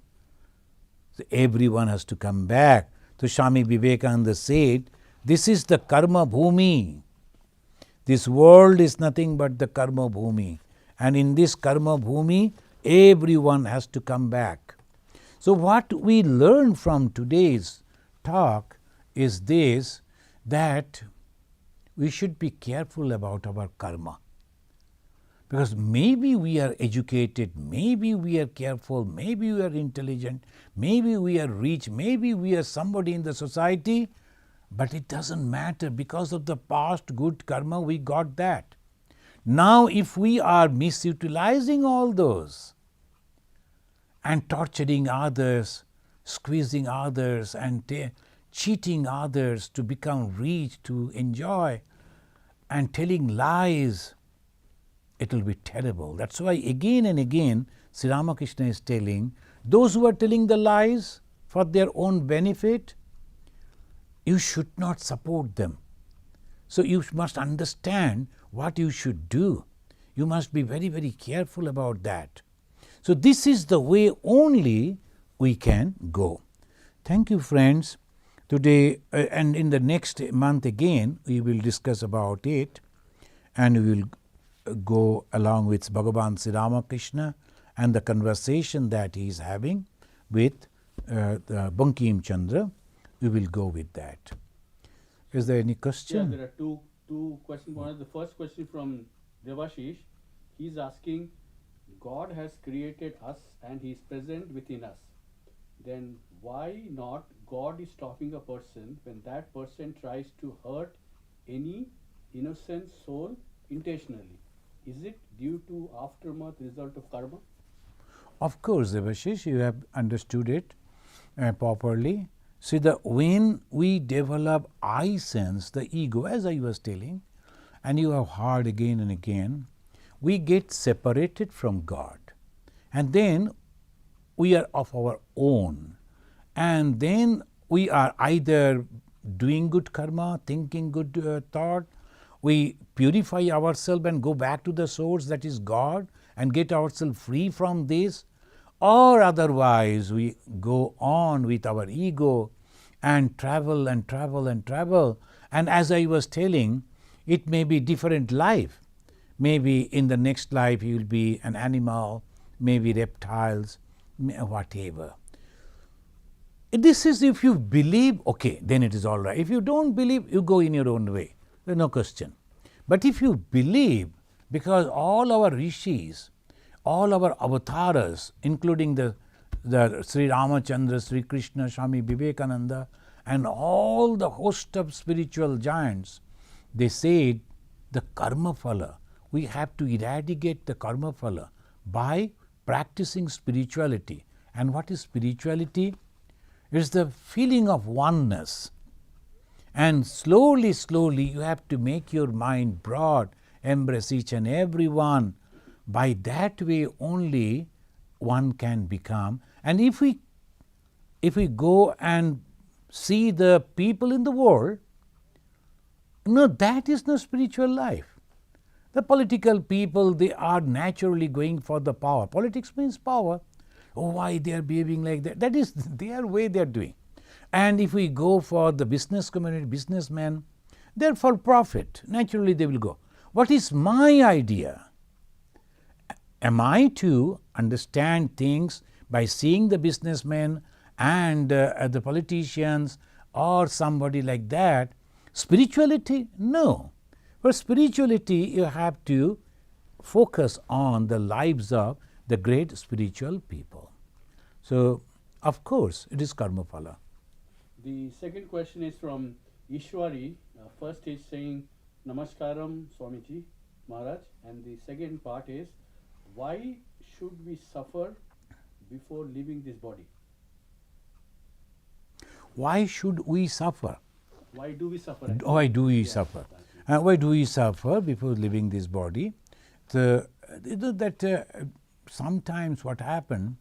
So everyone has to come back. So Swami Vivekananda said, this is the karma bhumi. This world is nothing but the karma bhumi. And in this karma bhumi, everyone has to come back. So what we learn from today's talk is this, that we should be careful about our karma. Because maybe we are educated, maybe we are careful, maybe we are intelligent, maybe we are rich, maybe we are somebody in the society, but it doesn't matter. Because of the past good karma, we got that. Now if we are misutilizing all those and torturing others, squeezing others and cheating others to become rich, to enjoy, and telling lies, it will be terrible. That's why again and again Sri Ramakrishna is telling, those who are telling the lies for their own benefit, you should not support them. So you must understand what you should do. You must be very, very careful about that. So this is the way only we can go. Thank you, friends. Today and in the next month again, we will discuss about it, and we will go along with Bhagavan Sri Ramakrishna and the conversation that he is having with the Bankim Chandra. We will go with that. Is there any question? Yeah, there are two questions. One is the first question from Devashish. He's asking, God has created us and He is present within us. Then why not God is stopping a person when that person tries to hurt any innocent soul intentionally? Is it due to aftermath result of karma? Of course, Devashish, you have understood it properly. See, when we develop I sense, the ego, as I was telling, and you have heard again and again, we get separated from God. And then we are of our own. And then we are either doing good karma, thinking good thought, we purify ourselves and go back to the source that is God and get ourselves free from this, or otherwise we go on with our ego and travel and travel and travel. And as I was telling, it may be different life. Maybe in the next life you will be an animal, maybe reptiles, whatever. This is if you believe, okay, then it is all right. If you don't believe, you go in your own way. There is no question. But if you believe, because all our rishis, all our avatars, including the Sri Ramachandra, Sri Krishna, Swami Vivekananda, and all the host of spiritual giants, they said the karma phala, we have to eradicate the karma phala by practicing spirituality. And what is spirituality? It is the feeling of oneness. And slowly, slowly you have to make your mind broad, embrace each and every one. By that way only one can become. And if we go and see the people in the world, no, that is no spiritual life. The political people, they are naturally going for the power. Politics means power. Oh, why they are behaving like that? That is their way they are doing. And if we go for the business community, businessmen, they are for profit. Naturally they will go. What is my idea? Am I to understand things by seeing the businessmen and the politicians or somebody like that? Spirituality? No. For spirituality, you have to focus on the lives of the great spiritual people. So, of course, it is karma phala. The second question is from Ishwari. First is saying, Namaskaram Swamiji Maharaj. And the second part is, why should we suffer before leaving this body? Why should we suffer? Why do we suffer? Why do we suffer? Why do we suffer before leaving this body? Sometimes what happens,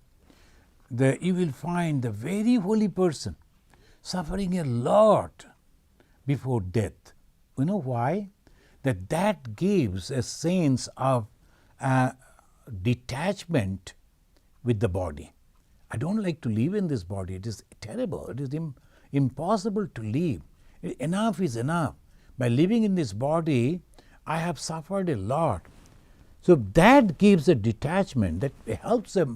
you will find the very holy person suffering a lot before death. You know why? That gives a sense of detachment with the body. I don't like to live in this body. It is terrible. It is impossible to live. Enough is enough. By living in this body, I have suffered a lot. So that gives a detachment, that helps a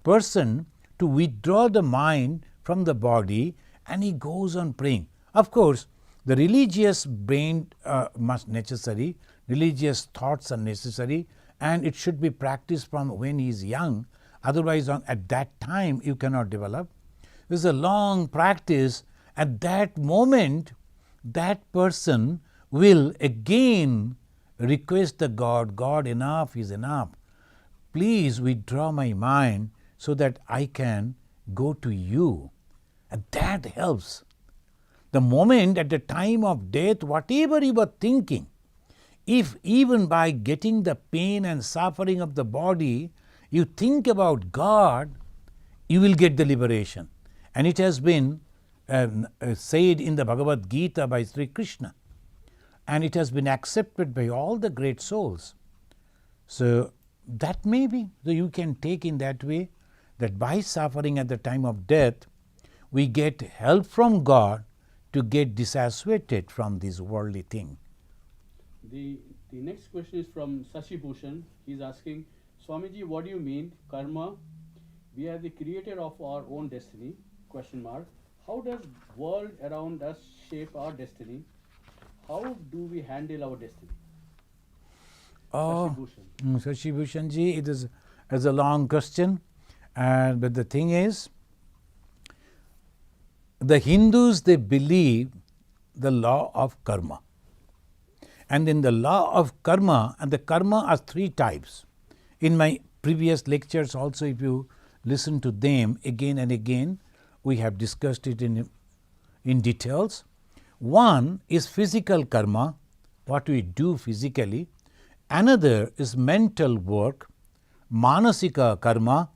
person to withdraw the mind from the body, and he goes on praying. Of course, the religious brain must necessary, religious thoughts are necessary, and it should be practiced from when he is young. Otherwise, at that time, you cannot develop. This is a long practice. At that moment, that person will again request the God, enough is enough. Please withdraw my mind so that I can go to you. And that helps. The moment at the time of death, whatever you were thinking, if even by getting the pain and suffering of the body, you think about God, you will get the liberation. And it has been said in the Bhagavad Gita by Sri Krishna. and it has been accepted by all the great souls. So that may be, so you can take in that way, that by suffering at the time of death, we get help from God to get disassociated from this worldly thing. The next question is from Sashi Bhushan. He's asking, Swamiji, what do you mean, karma? We are the creator of our own destiny, question mark. How does world around us shape our destiny? How do we handle our destiny? Sashi Bhushan. Sashi Bhushan ji, it is a long question, but the thing is, the Hindus, they believe the law of karma. And in the law of karma, and the karma are three types. In my previous lectures also, if you listen to them again and again, we have discussed it in details. One is physical karma, what we do physically. Another is mental work, manasika karma.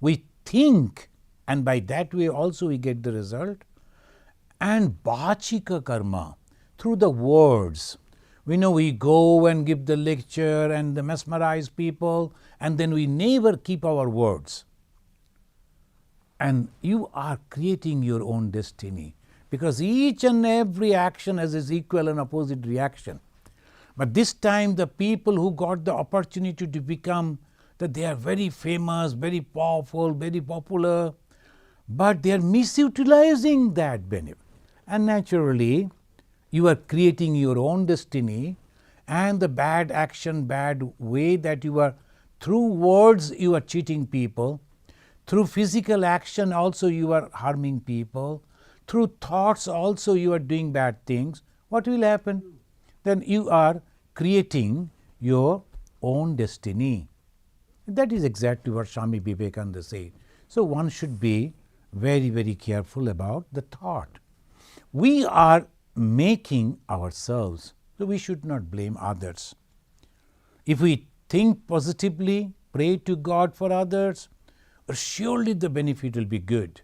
We think, and by that way also we get the result. And bachika karma, through the words. We know we go and give the lecture and mesmerize people, and then we never keep our words. And you are creating your own destiny, because each and every action has its equal and opposite reaction. But this time the people who got the opportunity to become, that they are very famous, very powerful, very popular, but they are misutilizing that benefit. And naturally, you are creating your own destiny, and the bad action, bad way that you are, through words you are cheating people, through physical action also you are harming people, through thoughts also you are doing bad things. What will happen? Then you are creating your own destiny. That is exactly what Swami Vivekananda said. So one should be very, very careful about the thought. We are making ourselves, so we should not blame others. If we think positively, pray to God for others, surely the benefit will be good.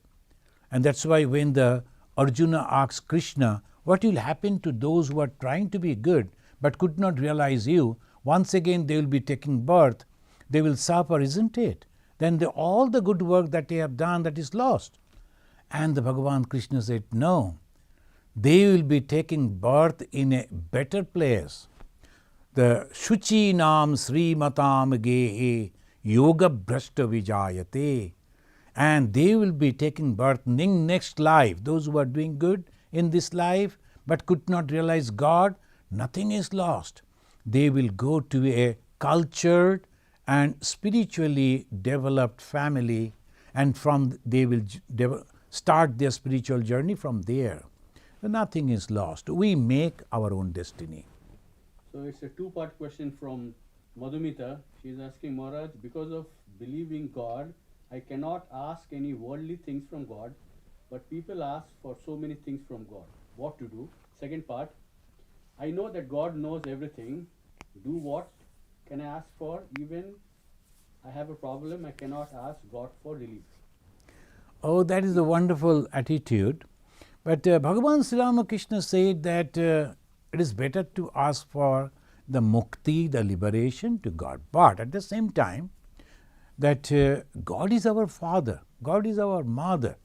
And that's why when the Arjuna asks Krishna, what will happen to those who are trying to be good but could not realize you? Once again they will be taking birth, they will suffer, isn't it? Then all the good work that they have done, that is lost. And the Bhagavan Krishna said, no, they will be taking birth in a better place. The Shuchi Nam Sri Matam Gehe Yoga Brashta Vijayate. And they will be taking birth in next life. Those who are doing good in this life but could not realize God, nothing is lost. They will go to a cultured and spiritually developed family, and they will start their spiritual journey from there. So nothing is lost. We make our own destiny. So it's a two-part question from Madhumita. She is asking, Maharaj, because of believing God, I cannot ask any worldly things from God, but people ask for so many things from God. What to do? Second part, I know that God knows everything. Do what can I ask for? Even I have a problem, I cannot ask God for relief. Oh, that is a wonderful attitude. But Bhagavan Sri Ramakrishna said that it is better to ask for the mukti, the liberation to God. But at the same time, that God is our Father, God is our Mother.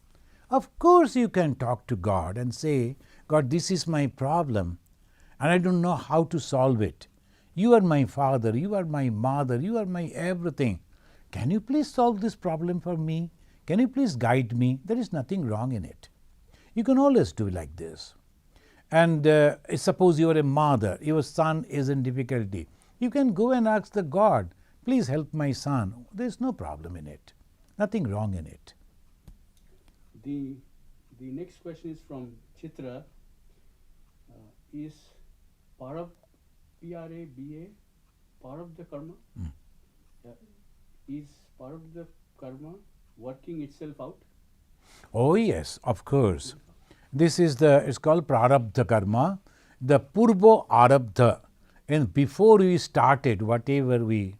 Of course you can talk to God and say, God, this is my problem and I don't know how to solve it. You are my Father, you are my Mother, you are my everything. Can you please solve this problem for me? Can you please guide me? There is nothing wrong in it. You can always do like this. And suppose you are a mother, your son is in difficulty. You can go and ask the God, please help my son. There is no problem in it. Nothing wrong in it. The next question is from Chitra. Is Parab, P-R-A-B-A, part of the karma? Is part of the karma working itself out? Oh yes, of course. This is it's called prarabdha karma, the purvo arabdha. And before we started, whatever we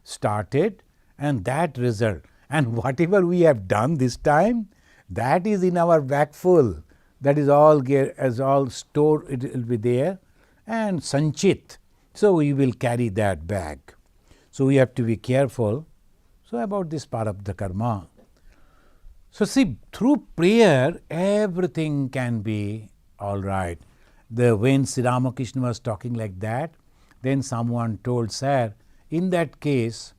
started, and that result, and whatever we have done this time, that is in our bag full. That is all stored, it will be there. and sanchit. So we will carry that bag. So we have to be careful. So about this prarabdha karma. So see, through prayer, everything can be all right. When Sri Ramakrishna was talking like that, then someone told, sir, in that case,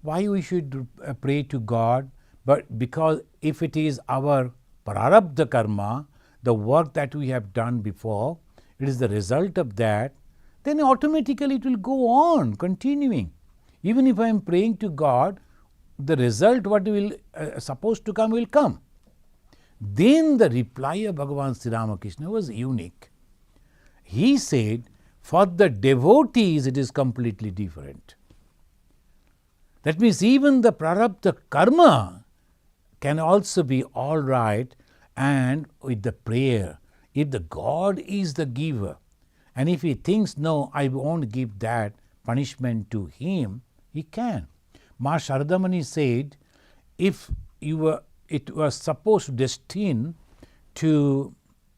why we should pray to God? But because if it is our prarabdha karma, the work that we have done before, it is the result of that, then automatically it will go on, continuing. Even if I am praying to God, the result what will supposed to come will come. Then the reply of Bhagavan Sri Ramakrishna was unique. He said, for the devotees it is completely different. That means even the prarabdha karma can also be all right, and with the prayer, if the God is the giver, and if he thinks, no, I won't give that punishment to him, he can. Ma Sharadamani said, if it was supposed destined to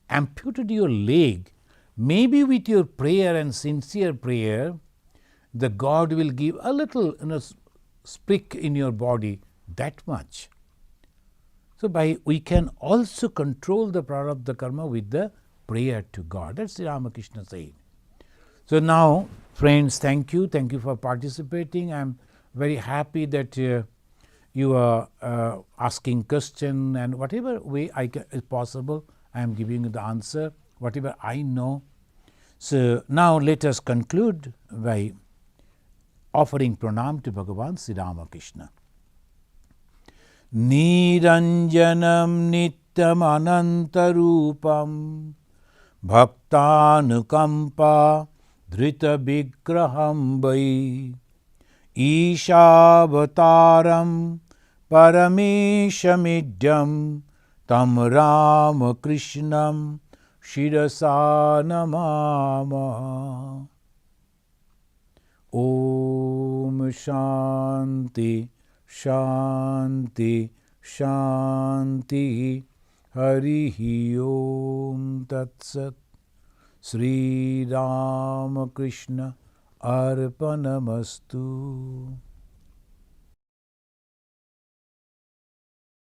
amputate your leg, maybe with your prayer and sincere prayer, the God will give a little sprick in your body, that much. So we can also control the prarabdha karma with the prayer to God. That's Sri Ramakrishna said. So now, friends, thank you for participating. I am very happy that you are asking question, and whatever way is possible, I am giving you the answer, whatever I know. So now let us conclude by offering pranam to Bhagavan Sri Ramakrishna. Niranjanam nityam anantarupam bhaktanukampa dhrita vigraham vai Ishavataram parameshamidhyam tam Ramakrishnam shirasa namama. Om Shanti Shanti Shanti Harihi Om Tat Sat. Sri Ramakrishna Arpanamastu.